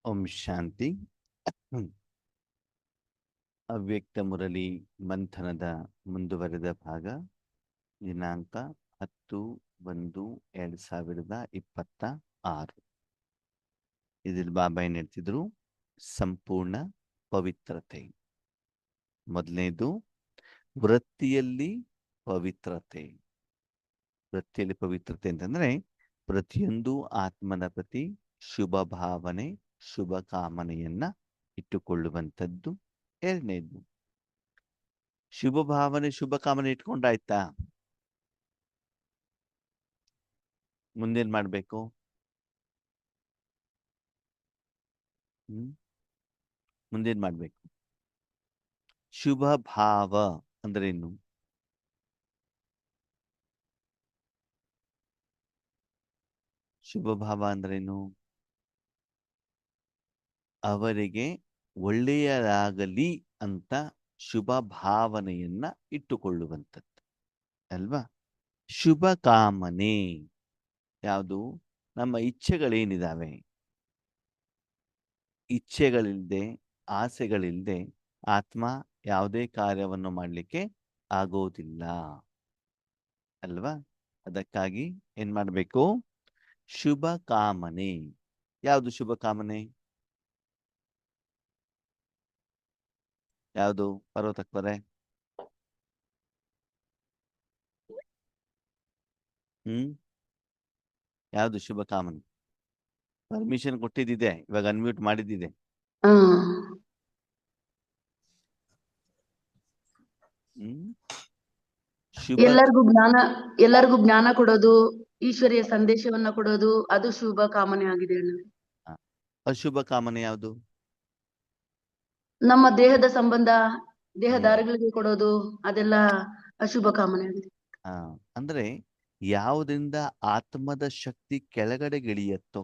ಓಂ ಶಾಂತಿ. ಅವ್ಯಕ್ತ ಮುರಳಿ ಮಂಥನದ ಮುಂದುವರೆದ ಭಾಗ. ದಿನಾಂಕ 10/1/2026. ಇದ್ರಲ್ಲಿ ಬಾಬಾ ಏನ್ ಹೇಳ್ತಿದ್ರು? ಸಂಪೂರ್ಣ ಪವಿತ್ರತೆ. ಮೊದಲನೇದು ವೃತ್ತಿಯಲ್ಲಿ ಪವಿತ್ರತೆ. ವೃತ್ತಿಯಲ್ಲಿ ಪವಿತ್ರತೆ ಅಂತಂದ್ರೆ ಪ್ರತಿಯೊಂದು ಆತ್ಮನ ಪ್ರತಿ ಶುಭ ಭಾವನೆ, ಶುಭ ಕಾಮನೆಯನ್ನ ಇಟ್ಟುಕೊಳ್ಳುವಂಥದ್ದು. ಎರಡನೇದು ಶುಭ ಭಾವನೆ, ಶುಭ ಕಾಮನೆ ಇಟ್ಕೊಂಡಾಯ್ತಾ, ಮುಂದೇನ್ ಮಾಡ್ಬೇಕು? ಮುಂದೇನ್ ಮಾಡ್ಬೇಕು? ಶುಭ ಭಾವ ಅಂದ್ರೇನು? ಶುಭ ಭಾವ ಅಂದ್ರೇನು? ಅವರಿಗೆ ಒಳ್ಳೆಯದಾಗಲಿ ಅಂತ ಶುಭ ಭಾವನೆಯನ್ನ ಇಟ್ಟುಕೊಳ್ಳುವಂಥದ್ದು ಅಲ್ವಾ? ಶುಭ ಕಾಮನೆ ಯಾವುದು? ನಮ್ಮ ಇಚ್ಛೆಗಳೇನಿದಾವೆ, ಇಚ್ಛೆಗಳಿಲ್ಲದೆ, ಆಸೆಗಳಿಲ್ಲದೆ ಆತ್ಮ ಯಾವುದೇ ಕಾರ್ಯವನ್ನು ಮಾಡಲಿಕ್ಕೆ ಆಗೋದಿಲ್ಲ ಅಲ್ವಾ? ಅದಕ್ಕಾಗಿ ಏನ್ ಮಾಡಬೇಕು? ಶುಭ ಕಾಮನೆ. ಯಾವುದು ಶುಭ ಕಾಮನೆ? ಯಾವುದು ಪರ್ವತಕ್ವರೆ? ಯಾವುದು ಶುಭ ಕಾಮನೆ? ಪರ್ಮಿಷನ್ ಕೊಟ್ಟಿದ್ದಿದೆ, ಇವಾಗ ಅನ್ಮ್ಯೂಟ್ ಮಾಡಿದ್ದಿದೆ. ಎಲ್ಲರಿಗೂ ಜ್ಞಾನ ಕೊಡೋದು, ಈಶ್ವರಿಯ ಸಂದೇಶವನ್ನ ಕೊಡೋದು, ಅದು ಶುಭ ಕಾಮನೆ ಆಗಿದೆ. ಅಶುಭ ಕಾಮನೆ ಯಾವುದು? ನಮ್ಮ ದೇಹದ ಸಂಬಂಧ, ದೇಹದಾರಿಗಳಿಗೆ ಕೊಡೋದು, ಅದೆಲ್ಲ ಅಶುಭ ಕಾಮನೆ ಆಗಿದೆ. ಅಂದ್ರೆ ಯಾವುದರಿಂದ ಆತ್ಮದ ಶಕ್ತಿ ಕೆಳಗಡೆಗಿಳಿಯತ್ತೋ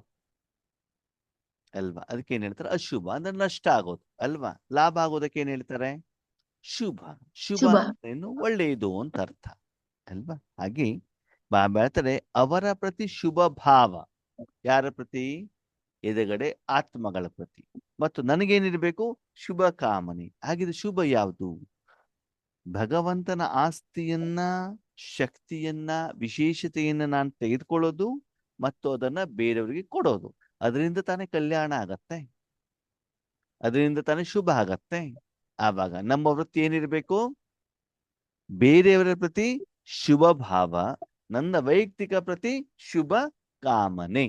ಅಲ್ವಾ, ಅದಕ್ಕೆ ಏನ್ ಹೇಳ್ತಾರೆ? ಅಶುಭ. ಅಂದ್ರೆ ನಷ್ಟ ಆಗೋದು ಅಲ್ವಾ? ಲಾಭ ಆಗೋದಕ್ಕೆ ಏನ್ ಹೇಳ್ತಾರೆ? ಶುಭ. ಶುಭ ಏನು? ಒಳ್ಳೆಯದು ಅಂತ ಅರ್ಥ ಅಲ್ವಾ? ಹಾಗೆ ಬಾಬಾ ಹೇಳ್ತಾರೆ ಅವರ ಪ್ರತಿ ಶುಭ ಭಾವ. ಯಾರ ಪ್ರತಿ? ಎದುರುಗಡೆ ಆತ್ಮಗಳ ಪ್ರತಿ. ಮತ್ತು ನನಗೇನಿರ್ಬೇಕು? ಶುಭ ಕಾಮನೆ. ಹಾಗಿದ್ರೆ ಶುಭ ಯಾವುದು? ಭಗವಂತನ ಆಸ್ತಿಯನ್ನ, ಶಕ್ತಿಯನ್ನ, ವಿಶೇಷತೆಯನ್ನ ನಾನು ತೆಗೆದುಕೊಳ್ಳೋದು ಮತ್ತು ಅದನ್ನ ಬೇರೆಯವರಿಗೆ ಕೊಡೋದು. ಅದರಿಂದ ತಾನೇ ಕಲ್ಯಾಣ ಆಗತ್ತೆ, ಅದರಿಂದ ತಾನೇ ಶುಭ ಆಗತ್ತೆ. ಆವಾಗ ನಮ್ಮ ವೃತ್ತಿ ಏನಿರ್ಬೇಕು? ಬೇರೆಯವರ ಪ್ರತಿ ಶುಭ ಭಾವ, ನನ್ನ ವೈಯಕ್ತಿಕ ಪ್ರತಿ ಶುಭ ಕಾಮನೆ.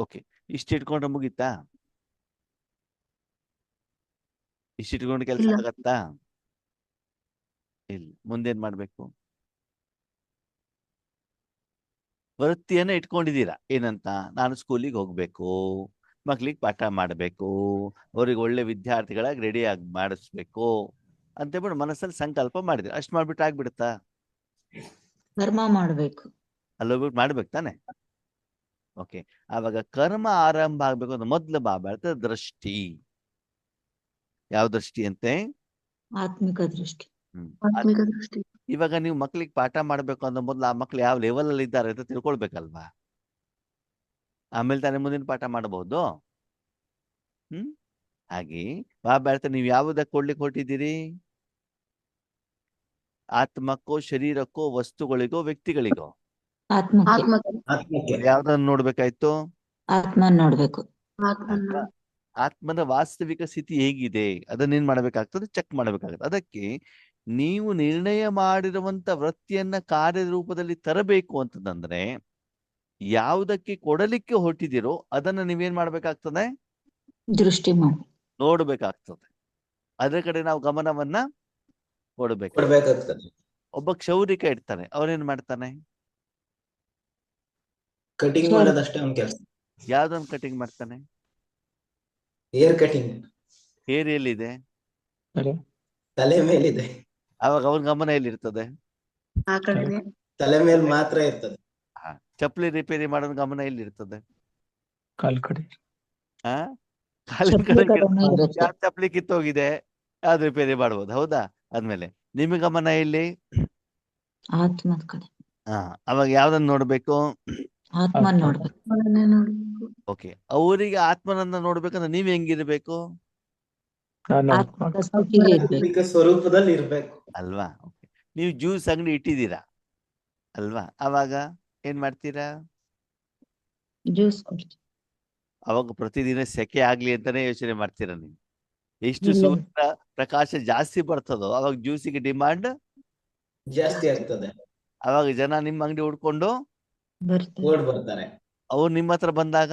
ಓಕೆ, ಇಷ್ಟಿಟ್ಕೊಂಡ್ರೆ ಮುಗೀತಾ? ಇಷ್ಟಿಟ್ಕೊಂಡು ಕೆಲಸ ಆಗತ್ತಾ? ಇಲ್ಲ. ಮುಂದೇನ್ ಮಾಡ್ಬೇಕು? ವೃತ್ತಿಯನ್ನ ಇಟ್ಕೊಂಡಿದ್ದೀರಾ ಏನಂತ? ನಾನು ಸ್ಕೂಲಿಗೆ ಹೋಗ್ಬೇಕು, ಮಕ್ಳಿಗೆ ಪಾಠ ಮಾಡಬೇಕು, ಅವ್ರಿಗೆ ಒಳ್ಳೆ ವಿದ್ಯಾರ್ಥಿಗಳಾಗಿ ರೆಡಿ ಆಗಿ ಮಾಡಿಸ್ಬೇಕು ಅಂತೇಳ್ಬಿಟ್ಟು ಮನಸ್ಸಲ್ಲಿ ಸಂಕಲ್ಪ ಮಾಡಿದ್ರಿ. ಅಷ್ಟ್ ಮಾಡ್ಬಿಟ್ಟು ಆಗ್ಬಿಡುತ್ತಾ? ಕರ್ಮ ಮಾಡ್ಬೇಕು, ಅಲ್ಲೋಗ್ಬಿಟ್ಟು ಮಾಡ್ಬೇಕು ತಾನೆ. ಓಕೆ, ಆವಾಗ ಕರ್ಮ ಆರಂಭ ಆಗ್ಬೇಕು ಅಂದ್ರೆ ಮೊದ್ಲು ಬಾಬಾ ಹೇಳ್ತಾರೆ ದೃಷ್ಟಿ. ಯಾವ ದೃಷ್ಟಿ ಅಂತೆ? ಆತ್ಮಿಕ ದೃಷ್ಟಿ. ಇವಾಗ ನೀವು ಮಕ್ಳಿಗೆ ಪಾಠ ಮಾಡ್ಬೇಕು ಅಂದ್ರೆ ಮೊದ್ಲು ಆ ಮಕ್ಳು ಯಾವ ಲೆವೆಲ್ ಅಲ್ಲಿ ಇದ್ದಾರೆ ಅಂತ ತಿಳ್ಕೊಳ್ಬೇಕಲ್ವಾ? ಆಮೇಲೆ ತಾನೇ ಮುಂದಿನ ಪಾಠ ಮಾಡಬಹುದು. ಹಾಗೆ ಬಾಬಾ ಹೇಳ್ತಾರೆ ನೀವು ಯಾವುದಕ್ಕೆ ಕೊಡ್ಲಿಕ್ಕೆ ಹೊರಟಿದ್ದೀರಿ? ಆತ್ಮಕ್ಕೋ, ಶರೀರಕ್ಕೋ, ವಸ್ತುಗಳಿಗೋ, ವ್ಯಕ್ತಿಗಳಿಗೋ? ಯಾವ್ದನ್ನ ನೋಡ್ಬೇಕಾಯ್ತು? ಆತ್ಮ ನೋಡ್ಬೇಕು. ಆತ್ಮದ ವಾಸ್ತವಿಕ ಸ್ಥಿತಿ ಹೇಗಿದೆ ಅದನ್ನೇನ್ ಮಾಡ್ಬೇಕಾಗ್ತದೆ? ಚೆಕ್ ಮಾಡ್ಬೇಕಾಗ್ತದೆ. ಅದಕ್ಕೆ ನೀವು ನಿರ್ಣಯ ಮಾಡಿರುವಂತ ವೃತ್ತಿಯನ್ನ ಕಾರ್ಯದ ರೂಪದಲ್ಲಿ ತರಬೇಕು ಅಂತಂದ್ರೆ ಯಾವುದಕ್ಕೆ ಕೊಡಲಿಕ್ಕೆ ಹೊರಟಿದಿರೋ ಅದನ್ನ ನೀವೇನ್ ಮಾಡ್ಬೇಕಾಗ್ತದೆ? ದೃಷ್ಟಿ ಮಾಡಿ ನೋಡ್ಬೇಕಾಗ್ತದೆ. ಅದ್ರ ಕಡೆ ನಾವು ಗಮನವನ್ನ ಕೊಡ್ಬೇಕು. ಒಬ್ಬ ಕ್ಷೌರಿಕ ಇರ್ತಾನೆ, ಅವ್ರೇನ್ ಮಾಡ್ತಾನೆ? ಕಟಿಂಗ್ ಮಾಡೋದಷ್ಟೇ ಅವ್ನ ಕೆಲಸ. ಯಾವ್ದೊಂದು ಕಟಿಂಗ್ ಮಾಡ್ತಾನೆ? Hair cutting. ಹೇರ್ ಎಲ್ಲಿದೆ? ತಲೆ ಮೇಲಿದೆ. ಅವಾಗ ಅವನ ಗಮನ ಎಲ್ಲಿರ್ತದೆ? ತಲೆ ಮೇಲೆ ಮಾತ್ರ ಇರ್ತದೆ. ಚಪ್ಪಲಿ ರಿಪೇರಿ ಮಾಡೋದ್ ಗಮನ ಎಲ್ಲಿರ್ತದೆ? ಕಾಲ್ ಕಡೆ. ಕಾಲಿನ ಕಡೆ. ಯಾವ ಚಪ್ಪಲಿ ಕಿತ್ತೋಗಿದೆ ಯಾವ್ದು ರಿಪೇರಿ ಮಾಡ್ಬೋದು, ಹೌದಾ? ಆದ್ಮೇಲೆ ನಿಮ್ ಗಮನ ಎಲ್ಲಿ? ಆತ್ಮದ ಕಡೆ. ಅವಾಗ ಯಾವ್ದನ್ನ ನೋಡ್ಬೇಕು? ಆತ್ಮ ನೋಡ್ಬೇಕು. ಓಕೆ, ಅವರಿಗೆ ಆತ್ಮನನ್ನ ನೋಡ್ಬೇಕಂದ್ರೆ ನೀವ್ ಹೆಂಗಿರ್ಬೇಕು ನಾನು ಆತ್ಮಿಕ ಸ್ಥಿತಿಲಿ ಇರ್ಬೇಕು. ಆತ್ಮಿಕ ಸ್ವರೂಪದಲ್ಲಿ ಇರ್ಬೇಕು. ಅಲ್ವಾ? ಓಕೆ, ನೀವು ಜ್ಯೂಸ್ ಅಂಗಡಿ ಇಟ್ಟಿದ್ದೀರಾ ಅಲ್ವಾ, ಅವಾಗ ಏನ್ ಮಾಡ್ತೀರಾ? ಜ್ಯೂಸ್ ಕೊಡ್ತೀವಿ. ಅವಾಗ ಪ್ರತಿದಿನ ಸೆಕೆ ಆಗ್ಲಿ ಅಂತಾನೆ ಯೋಚನೆ ಮಾಡ್ತೀರಾ ನೀವು. ಎಷ್ಟು ಇಲ್ಲ. ಸೂರ್ಯ ಪ್ರಕಾಶ ಜಾಸ್ತಿ ಬರ್ತದೋ ಅವಾಗ ಜ್ಯೂಸಿಗೆ ಡಿಮಾಂಡ್, ಜಾಸ್ತಿ ಆಗ್ತದೆ, ಅವಾಗ ಜನ ನಿಮ್ಮ ಅಂಗಡಿ ಹುಡ್ಕೊಂಡು ಬರ್ತಾರೆ. ಓಡ್ ಬರ್ತಾರೆ. ಅವ್ರು ನಿಮ್ಮ ಹತ್ರ ಬಂದಾಗ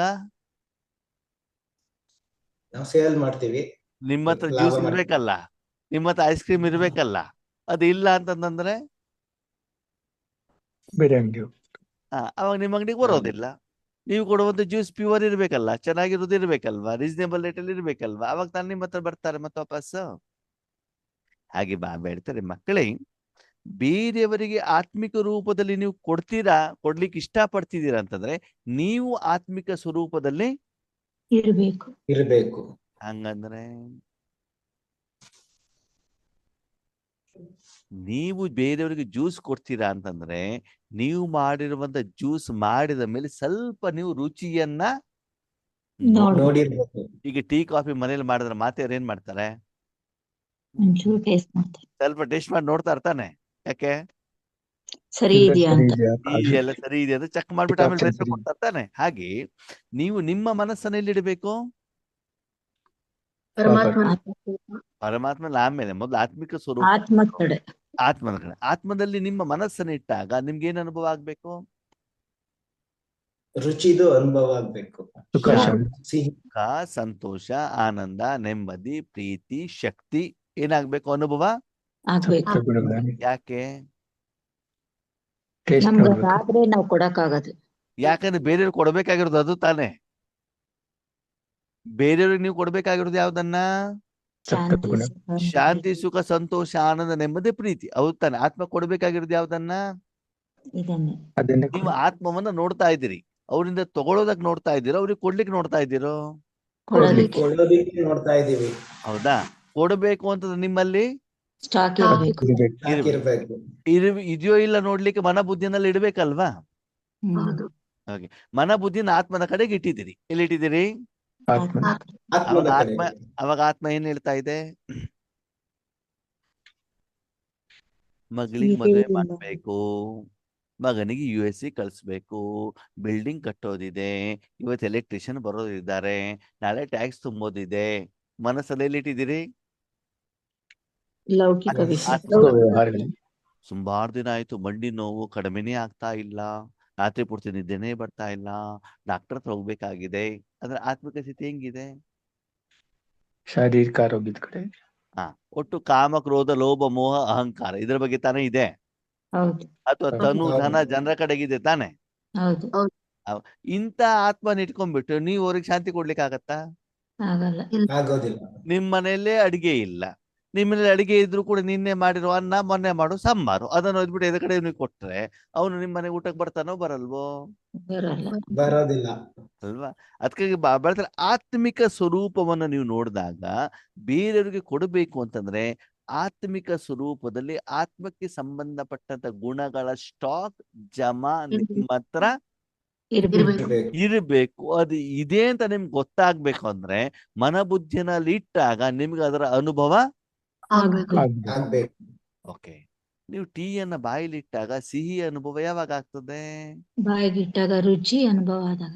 ನಾವು ಸೇಲ್ ಮಾಡ್ತೀವಿ, ನಿಮ್ಮ ಹತ್ರ ಲಾಭ ಜ್ಯೂಸ್ ಮಾಡ್ತೀವಿ. ಇರ್ಬೇಕಲ್ಲ, ನಿಮ್ಮ ಹತ್ರ ಐಸ್ ಕ್ರೀಮ್ ಇರ್ಬೇಕಲ್ಲ. ಅದು ಇಲ್ಲ ಅಂತಂದ್ರೆ ಬೇರೆ ಅಂಗಡಿ ಅವಾಗ ನಿಮ್ಮ ಅಂಗಡಿಗೆ ಬರೋದಿಲ್ಲ. ನೀವು ಕೊಡುವಂತ ಜ್ಯೂಸ್ ಪ್ಯೂರ್ ಇರ್ಬೇಕಲ್ಲ, ಚೆನ್ನಾಗಿರೋದು ಇರ್ಬೇಕಲ್ವಾ, ರೀಸನೇಬಲ್ ರೇಟ್ ಅಲ್ಲಿ ಇರ್ಬೇಕಲ್ವಾ, ಅವಾಗ ತಾನು ನಿಮ್ಮ ಹತ್ರ ಬರ್ತಾರೆ ಮತ್ತೆ ವಾಪಸ್. ಹಾಗೆ ಬಾಬಾ ಹೇಳ್ತಾರೆ, ಮಕ್ಕಳೇ, ಬೇರೆಯವರಿಗೆ ಆತ್ಮಿಕ ರೂಪದಲ್ಲಿ ನೀವು ಕೊಡ್ಲಿಕ್ಕೆ ಇಷ್ಟಪಡ್ತಿದ್ದೀರಾ ಅಂತಂದ್ರೆ ನೀವು ಆತ್ಮಿಕ ಸ್ವರೂಪದಲ್ಲಿ ಇರ್ಬೇಕು. ಇರ್ಬೇಕು. ಹಂಗಂದ್ರೆ ನೀವು ಬೇರೆಯವರಿಗೆ ಜ್ಯೂಸ್ ಕೊಡ್ತೀರಾ ಅಂತಂದ್ರೆ ನೀವು ಮಾಡಿರುವಂತ ಜ್ಯೂಸ್ ಮಾಡಿದ ಮೇಲೆ ಸ್ವಲ್ಪ ನೀವು ರುಚಿಯನ್ನ ನೋಡಿರ್ಬೇಕು. ಈಗ ಟೀ ಕಾಫಿ ಮನೇಲಿ ಮಾಡಿದ್ರೆ ಮಾತೆಯವ್ರು ಏನ್ ಮಾಡ್ತಾರೆ? ಒಂಚೂರು ಟೇಸ್ಟ್ ಮಾಡ್ತಾರೆ. ಸ್ವಲ್ಪ ಟೇಸ್ಟ್ ಮಾಡಿ ನೋಡ್ತಾ ಇರ್ತಾನೆ. ಯಾಕೆ? ಸರಿ ಇದೆಯಾ ಅಂತ. ಇದೆಯಲ್ಲ, ಸರಿ ಇದೆ ಅಂತ ಚೆಕ್ ಮಾಡ್ಬಿಟ್ಟು ಆಮೇಲೆ ರೆಸಿಪಿ ಕೊಡ್ತಾ ಇರ್ತಾನೆ. ಹಾಗೆ ನೀವು ನಿಮ್ಮ ಮನಸ್ಸನ್ನ ಎಲ್ಲಿಡ್ಬೇಕು? ಪರಮಾತ್ಮನ ಆಮೇಲೆ ಮೊದಲು ಆತ್ಮಿಕ ಸ್ವರೂಪ, ಆತ್ಮ ಕಡೆ. ಆತ್ಮನ ಕಡೆ. ಆತ್ಮದಲ್ಲಿ ನಿಮ್ಮ ಮನಸ್ಸನ್ನ ಇಟ್ಟಾಗ ನಿಮ್ಗೆ ಏನ್ ಅನುಭವ ಆಗ್ಬೇಕು? ರುಚಿದು ಅನುಭವ ಆಗ್ಬೇಕು. ಸುಖ, ಸಿಹಿ, ಸುಖ, ಸಂತೋಷ, ಆನಂದ, ನೆಮ್ಮದಿ, ಪ್ರೀತಿ, ಶಕ್ತಿ ಏನಾಗ್ಬೇಕು? ಅನುಭವ ಆಗ್ಬೇಕು. ಯಾಕೆ? ನಮ್ಗೆ ಅದಾದ್ರೆ ನಾವು ಕೊಡಕ್ಕಾಗದು. ಯಾಕಂದ್ರೆ ಬೇರೆಯವ್ರಿಗೆ ಕೊಡ್ಬೇಕಾಗಿರೋದು ಅದು ತಾನೇ. ಬೇರೆಯವ್ರಿಗೆ ನೀವು ಕೊಡ್ಬೇಕಾಗಿರೋದು ಯಾವ್ದನ್ನ? ಶಾಂತಿ, ಸುಖ, ಶಾಂತಿ, ಸುಖ, ಸಂತೋಷ, ಆನಂದ, ನೆಮ್ಮದಿ, ಪ್ರೀತಿ. ಹೌದ್ ತಾನೆ. ಆತ್ಮ ಕೊಡ್ಬೇಕಾಗಿರೋದು ಯಾವ್ದನ್ನ? ಇದನ್ನೇ. ನೀವು ಆತ್ಮವನ್ನ ನೋಡ್ತಾ ಇದ್ದೀರಿ, ಅವರಿಂದ ತಗೊಳ್ಳೋದಕ್ ನೋಡ್ತಾ ಇದ್ದೀರೋ, ಅವ್ರಿಗೆ ಕೊಡ್ಲಿಕ್ಕೆ ನೋಡ್ತಾ ಇದ್ದೀರೋ? ಕೊಡೋದಕ್ಕೆ. ಕೊಳ್ಳೋದಿಕ್ಕೆ ನೋಡ್ತಾ ಇದೀವಿ. ಹೌದಾ? ಕೊಡಬೇಕು ಅಂತಂದ್ರೆ ನಿಮ್ಮಲ್ಲಿ ಸ್ಟಾಕ್ ಇರ್ಬೇಕು. ಇರ್ಬೇಕು. ಇದೆಯೋ ಇಲ್ಲ ನೋಡ್ಲಿಕ್ಕೆ ಮನ ಬುದ್ಧಿನಲ್ಲಿ ಇಡ್ಬೇಕಲ್ವಾ? ಹೌದು. ಹಾಗೆ ಮನ ಬುದ್ಧಿನ ಆತ್ಮನ ಕಡೆಗೆ ಇಟ್ಟಿದ್ದೀರಿ. ಎಲ್ಲಿ ಇಟ್ಟಿದ್ದೀರಿ? ಆತ್ಮದ ಅವಾಗ ಆತ್ಮ ಏನ್ ಹೇಳ್ತಾ ಇದೆ? ಮಗಳಿಗೆ ಮದುವೆ ಮಾಡ್ಬೇಕು, ಮಗನಿಗೆ USA ಕಳಿಸ್ಬೇಕು, ಬಿಲ್ಡಿಂಗ್ ಕಟ್ಟೋದಿದೆ, ಇವತ್ತು ಎಲೆಕ್ಟ್ರಿಷಿಯನ್ ಬರೋದಿದ್ದಾರೆ, ನಾಳೆ ಟ್ಯಾಕ್ಸ್ ತುಂಬೋದಿದೆ. ಮನಸ್ಸಲ್ಲಿ ಎಲ್ಲಿಟ್ಟಿದ್ದೀರಿ? ಲೌಕಿಕ ವಿಷಯ. ಸುಮಾರು ದಿನ ಆಯ್ತು, ಮಂಡಿ ನೋವು ಕಡಿಮೆನೇ ಆಗ್ತಾ ಇಲ್ಲ, ರಾತ್ರಿ ಪೂರ್ತಿ ನಿದ್ದೆನೇ ಬರ್ತಾ ಇಲ್ಲ, ಡಾಕ್ಟರ್ ಹತ್ರ ಹೋಗ್ಬೇಕಾಗಿದೆ. ಅಂದ್ರೆ ಆತ್ಮಿಕ ಸ್ಥಿತಿ ಹೆಂಗಿದೆ? ಶಾರೀರಿಕ ಆರೋಗ್ಯದ ಕಡೆ. ಒಟ್ಟು ಕಾಮ, ಕ್ರೋಧ, ಲೋಭ, ಮೋಹ, ಅಹಂಕಾರ ಇದ್ರ ಬಗ್ಗೆ ತಾನೇ ಇದೆ? ಹೌದು. ಅಥವಾ ತನು, ಧನ, ಜನರ ಕಡೆಗಿದೆ ತಾನೆ? ಹೌದು. ಇಂತ ಆತ್ಮನ ಇಟ್ಕೊಂಡ್ಬಿಟ್ಟು ನೀವು ಅವ್ರಿಗೆ ಶಾಂತಿ ಕೊಡ್ಲಿಕ್ಕೆ ಆಗತ್ತಾ? ಆಗಲ್ಲ. ಆಗೋದಿಲ್ಲ. ನಿಮ್ ಮನೆಯಲ್ಲೇ ಅಡಿಗೆ ಇಲ್ಲ, ನಿಮ್ಮನೇಲಿ ಅಡಿಗೆ ಇದ್ರು ಕೂಡ ನಿನ್ನೆ ಮಾಡಿರೋ ಅನ್ನ, ಮೊನ್ನೆ ಮಾಡೋ ಸಾಂಬಾರು, ಅದನ್ನ ಓದ್ಬಿಟ್ಟು ಎದ ಕಡೆ ನೀವು ಕೊಟ್ರೆ ಅವನು ನಿಮ್ ಮನೆಗೆ ಊಟಕ್ಕೆ ಬರ್ತಾನೋ ಬರಲ್ವೋ? ಬರಲ್ಲ. ಬರೋದಿಲ್ಲ ಅಲ್ವಾ? ಅದಕ್ಕಾಗಿ ಬೆಳೆದ್ರೆ ಆತ್ಮಿಕ ಸ್ವರೂಪವನ್ನು ನೀವು ನೋಡಿದಾಗ ಬೇರೆಯವರಿಗೆ ಕೊಡಬೇಕು ಅಂತಂದ್ರೆ ಆತ್ಮಿಕ ಸ್ವರೂಪದಲ್ಲಿ ಆತ್ಮಕ್ಕೆ ಸಂಬಂಧಪಟ್ಟಂತ ಗುಣಗಳ ಸ್ಟಾಕ್ ಜಮಾ ನಿಮ್ಮ ಹತ್ರ ಇರಬೇಕು. ಅದು ಇದೆ ಅಂತ ನಿಮ್ಗೆ ಗೊತ್ತಾಗ್ಬೇಕು ಅಂದ್ರೆ ಮನಬುದ್ಧಿನಲ್ಲಿ ಇಟ್ಟಾಗ ನಿಮ್ಗೆ ಅದರ ಅನುಭವ ಆಗ್ಬೇಕು. ಓಕೆ, ನೀವು ಟೀಯನ್ನ ಬಾಯಿಲಿ ಇಟ್ಟಾಗ ಸಿಹಿ ಅನುಭವ ಯಾವಾಗ ಆಗ್ತದೆ? ಬಾಯಿಗಿಟ್ಟಾಗ ರುಚಿ ಅನುಭವ ಆದಾಗ.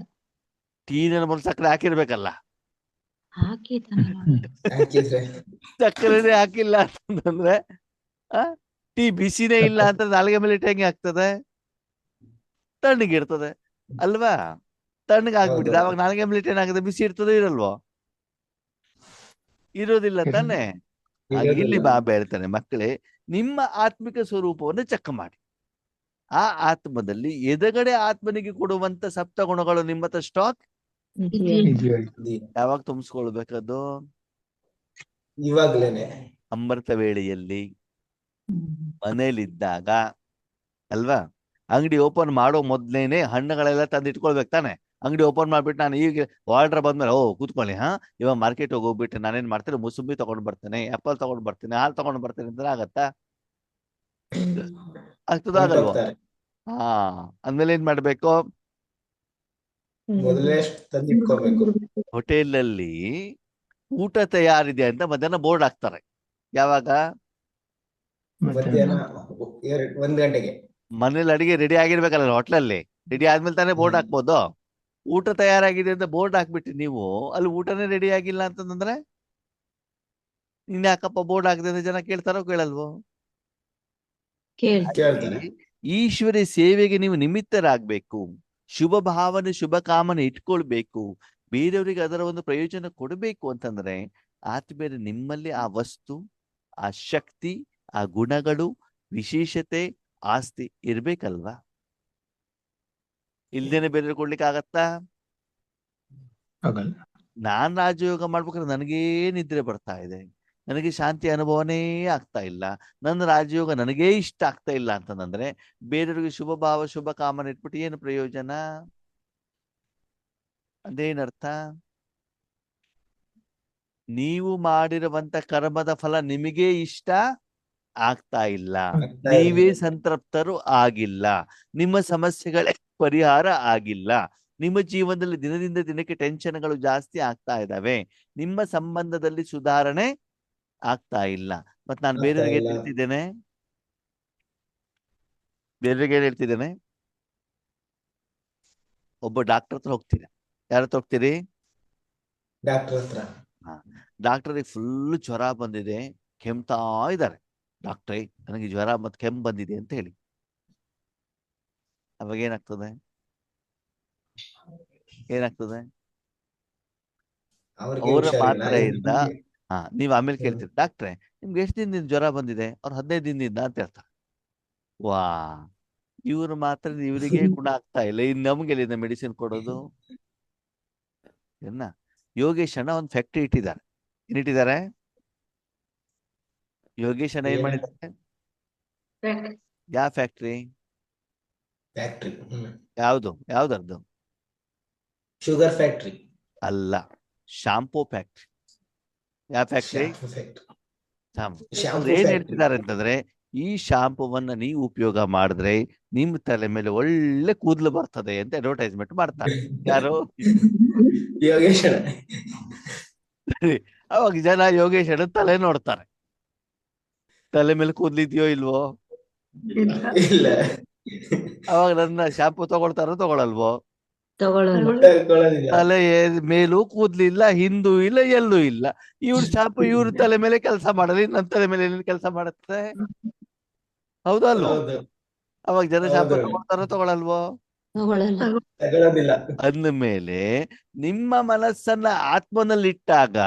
ಟೀನಲ್ಲಿ ಮೊದಲು ಸಕ್ಕರೆ ಹಾಕಿರ್ಬೇಕಲ್ಲ. ಹಾಕಿ ಹಾಕಿದ್ರೆ ಸಕ್ಕರೆನೇ ಹಾಕಿಲ್ಲ ಅಂತಂದ್ರೆ ಟೀ ಬಿಸಿನೇ ಇಲ್ಲ ಅಂತ ನಾಲ್ಗೆ ಮೇಲೆ ಇಟ್ಟು ಹೆಂಗೆ ಆಗ್ತದೆ? ತಣ್ಣಗಿರ್ತದೆ ಅಲ್ವಾ? ತಣ್ಣಗೆ ಆಗ್ಬಿಟ್ಟಿದೆ, ಅವಾಗ ನಾಲ್ಗೆ ಮೇಲೆ ಇಟ್ಟು ಏನಾಗುತ್ತೆ? ಬಿಸಿ ಇರ್ತದೆ ಇರಲ್ವೋ? ಇರೋದಿಲ್ಲ ತಾನೆ. ಹಾಗೆ ಇಲ್ಲಿ ಬಾಬಾ ಹೇಳ್ತಾನೆ, ಮಕ್ಕಳೇ ನಿಮ್ಮ ಆತ್ಮಿಕ ಸ್ವರೂಪವನ್ನು ಚೆಕ್ ಮಾಡಿ. ಆ ಆತ್ಮದಲ್ಲಿ ಎದುಗಡೆ ಆತ್ಮನಿಗೆ ಕೊಡುವಂತ ಸಪ್ತ ಗುಣಗಳು ನಿಮ್ಮ ಹತ್ರ ಸ್ಟಾಕ್ ಯಾವಾಗ ತುಂಬಿಸ್ಕೊಳ್ಬೇಕದು? ಇವಾಗ್ಲೇನೆ. ಅಮೃತ ವೇಳೆಯಲ್ಲಿ, ಮನೇಲಿದ್ದಾಗ ಅಲ್ವಾ? ಅಂಗಡಿ ಓಪನ್ ಮಾಡೋ ಮೊದ್ಲೇನೆ ಹಣ್ಣುಗಳೆಲ್ಲ ತಂದು ಇಟ್ಕೊಳ್ಬೇಕು ತಾನೆ. ಅಂಗಡಿ ಓಪನ್ ಮಾಡ್ಬಿಟ್ಟು ನಾನು ಈಗ ಆರ್ಡರ್ ಬಂದ್ಮೇಲೆ ಕೂತ್ಕೊಳ್ಳಿ, ಇವಾಗ ಮಾರ್ಕೆಟ್ ಹೋಗ್ಬಿಟ್ಟು ನಾನೇನ್ ಮಾಡ್ತೇನೆ, ಮುಸುಂಬಿ ತಗೊಂಡ್ ಬರ್ತೇನೆ, ಆಪಲ್ ತಗೊಂಡ್ ಬರ್ತೇನೆ, ಹಾಲು ತಗೊಂಡ್ ಬರ್ತೇನೆ ಅಂದ್ರೆ ಆಗತ್ತಾ? ಆಗ್ತದ ಆಗಲ್ವೋ? ಅಂದ್ಮೇಲೆ ಏನ್ ಮಾಡ್ಬೇಕು? ಮೊದಲೇ ತಂದಿಟ್ಕೋಬೇಕು. ಹೋಟೆಲಲ್ಲಿ ಊಟ ತಯಾರಿದೆ ಅಂತ ಮಧ್ಯಾಹ್ನ ಬೋರ್ಡ್ ಹಾಕ್ತಾರೆ. ಯಾವಾಗ? ಮಧ್ಯಾಹ್ನ 1 ಗಂಟೆಗೆ. ಮನೇಲಿ ಅಡಿಗೆ ರೆಡಿ ಆಗಿರ್ಬೇಕಲ್ಲ, ಹೋಟ್ಲಲ್ಲಿ ರೆಡಿ ಆದ್ಮೇಲೆ ತಾನೇ ಬೋರ್ಡ್ ಹಾಕ್ಬೋದು. ಊಟ ತಯಾರಾಗಿದೆ ಅಂತ ಬೋರ್ಡ್ ಹಾಕ್ಬಿಟ್ಟು ನೀವು ಅಲ್ಲಿ ಊಟನೇ ರೆಡಿ ಆಗಿಲ್ಲ ಅಂತಂದ್ರೆ ಇನ್ಯಾಕಪ್ಪ ಬೋರ್ಡ್ ಹಾಕಿದೆ ಅಂತ ಜನ ಕೇಳ್ತಾರೋ ಕೇಳಲ್ವೋ? ಕೇಳ್ತಾರೆ. ಈಶ್ವರಿ ಸೇವೆಗೆ ನೀವು ನಿಮಿತ್ತರಾಗ್ಬೇಕು. ಶುಭ ಭಾವನೆ ಶುಭ ಕಾಮನೆ ಇಟ್ಕೊಳ್ಬೇಕು. ಬೇರೆಯವರಿಗೆ ಅದರ ಒಂದು ಪ್ರಯೋಜನ ಕೊಡಬೇಕು ಅಂತಂದ್ರೆ ಆತ್ಮೀಯರೇ, ನಿಮ್ಮಲ್ಲಿ ಆ ವಸ್ತು, ಆ ಶಕ್ತಿ, ಆ ಗುಣಗಳು, ವಿಶೇಷತೆ, ಆಸ್ತಿ ಇರ್ಬೇಕಲ್ವಾ? ಇಲ್ದೇನೆ ಬೇರೆ ಕೊಡ್ಲಿಕ್ಕೆ ಆಗತ್ತಾ? ಆಗಲ್ಲ. ನಾನ್ ರಾಜಯೋಗ ಮಾಡ್ಬೇಕಾದ್ರೆ ನನಗೇ ನಿದ್ರೆ ಬರ್ತಾ ಇದೆ, ನನಗೆ ಶಾಂತಿ ಅನುಭವನೇ ಆಗ್ತಾ ಇಲ್ಲ, ನನ್ನ ರಾಜಯೋಗ ನನಗೇ ಇಷ್ಟ ಆಗ್ತಾ ಇಲ್ಲ ಅಂತಂದ್ರೆ ಬೇರೆಯವ್ರಿಗೆ ಶುಭ ಭಾವ ಶುಭ ಕಾಮನೆ ಇಟ್ಬಿಟ್ಟು ಏನು ಪ್ರಯೋಜನ? ಅದೇನರ್ಥ? ನೀವು ಮಾಡಿರುವಂತ ಕರ್ಮದ ಫಲ ನಿಮಗೆ ಇಷ್ಟ ಆಗ್ತಾ ಇಲ್ಲ, ನೀವೇ ಸಂತೃಪ್ತರು ಆಗಿಲ್ಲ, ನಿಮ್ಮ ಸಮಸ್ಯೆಗಳೇ ಪರಿಹಾರ ಆಗಿಲ್ಲ, ನಿಮ್ಮ ಜೀವನದಲ್ಲಿ ದಿನದಿಂದ ದಿನಕ್ಕೆ ಟೆನ್ಷನ್ಗಳು ಜಾಸ್ತಿ ಆಗ್ತಾ ಇದ್ದಾವೆ, ನಿಮ್ಮ ಸಂಬಂಧದಲ್ಲಿ ಸುಧಾರಣೆ ಆಗ್ತಾ ಇಲ್ಲ. ಮತ್ ನಾನು ಬೇರೆಯವ್ರಿಗೆ ಏನ್ ಹೇಳ್ತಿದ್ದೇನೆ? ಒಬ್ಬ ಡಾಕ್ಟರ್ ಹತ್ರ ಹೋಗ್ತೀರಾ? ಯಾರ ಹತ್ರ ಹೋಗ್ತೀರಿ? ಡಾಕ್ಟರ್ ಹತ್ರ. ಡಾಕ್ಟರಿಗೆ ಫುಲ್ ಜ್ವರ ಬಂದಿದೆ, ಕೆಮ್ತಾ ಇದ್ದಾರೆ. ಡಾಕ್ಟ್ರೇ, ನನಗೆ ಜ್ವರ ಮತ್ತು ಕೆಮ್ಮು ಬಂದಿದೆ ಅಂತ ಹೇಳಿ. ಅವಾಗ ಏನಾಗ್ತದೆ? ಅವರ ಮಾತ್ರೆಯಿಂದ ನೀವ್ ಆಮೇಲೆ ಕೇಳ್ತೀರಿ, ಡಾಕ್ಟ್ರೆ ನಿಮ್ಗೆ ಎಷ್ಟು ದಿನದಿಂದ ಜ್ವರ ಬಂದಿದೆ? ಅವ್ರು 15 ದಿನದಿಂದ ಅಂತ ಹೇಳ್ತಾರೆ. ವಾ, ಇವ್ರ ಮಾತ್ರ ಇವರಿಗೆ ಗುಣ ಆಗ್ತಾ ಇಲ್ಲ, ಇನ್ ನಮ್ಗೆ ಎಲ್ಲಿಂದ ಮೆಡಿಸಿನ್ ಕೊಡೋದು? ಏನ ಯೋಗೇಶ್ ಅಣ್ಣ ಒಂದು ಫ್ಯಾಕ್ಟ್ರಿ ಇಟ್ಟಿದ್ದಾರೆ. ಏನಿಟ್ಟಿದ್ದಾರೆ? ಯೋಗೇಶ್ ಅಣ್ಣ ಏನ್ ಮಾಡಿದ್ದಾರೆ? ಯಾವ ಫ್ಯಾಕ್ಟ್ರಿ? ಯಾವ್ದರ್ದು? ಶುಗರ್ ಫ್ಯಾಕ್ಟ್ರಿ ಅಲ್ಲ, ಶಾಂಪೂ ಫ್ಯಾಕ್ಟ್ರಿ. ಯಾವ ಫ್ಯಾಕ್ಟ್ರಿ? ಏನ್ ಹೇಳ್ತಿದ್ದಾರೆ ಅಂತಂದ್ರೆ, ಈ ಶಾಂಪೂವನ್ನ ನೀವು ಉಪಯೋಗ ಮಾಡಿದ್ರೆ ನಿಮ್ ತಲೆ ಮೇಲೆ ಒಳ್ಳೆ ಕೂದಲು ಬರ್ತದೆ ಅಂತ ಅಡ್ವರ್ಟೈಸ್ಮೆಂಟ್ ಮಾಡ್ತಾರೆ. ಯಾರು? ಯೋಗೇಶ್. ಅವಾಗ ಜನ ಯೋಗೇಶ್ ಅಣ್ಣ ತಲೆ ನೋಡ್ತಾರೆ, ತಲೆ ಮೇಲೆ ಕೂದ್ಲಿದ್ಯೋ ಇಲ್ವೋ? ಇಲ್ಲ. ಅವಾಗ ನನ್ನ ಶಾಂಪೂ ತಗೊಳ್ತಾರೋ ತಗೊಳಲ್ವೋ? ತಲೆ ಮೇಲೂ ಕೂದ್ಲಿಲ್ಲ, ಹಿಂದೂ ಇಲ್ಲ, ಎಲ್ಲೂ ಇಲ್ಲ. ಇವ್ರ ಶಾಂಪು ಇವ್ರ ತಲೆ ಮೇಲೆ ಕೆಲಸ ಮಾಡಲಿ, ನನ್ನ ತಲೆ ಮೇಲೆ ಏನೇನು ಕೆಲಸ ಮಾಡುತ್ತೆ? ಹೌದಾ ಅಲ್ವೋ? ಅವಾಗ ಜನ ಶಾಂಪು ತಗೊಳ್ತಾರೋ ತಗೊಳಲ್ವೋ? ಅಂದ್ಮೇಲೆ ನಿಮ್ಮ ಮನಸ್ಸನ್ನ ಆತ್ಮನಲ್ಲಿಟ್ಟಾಗ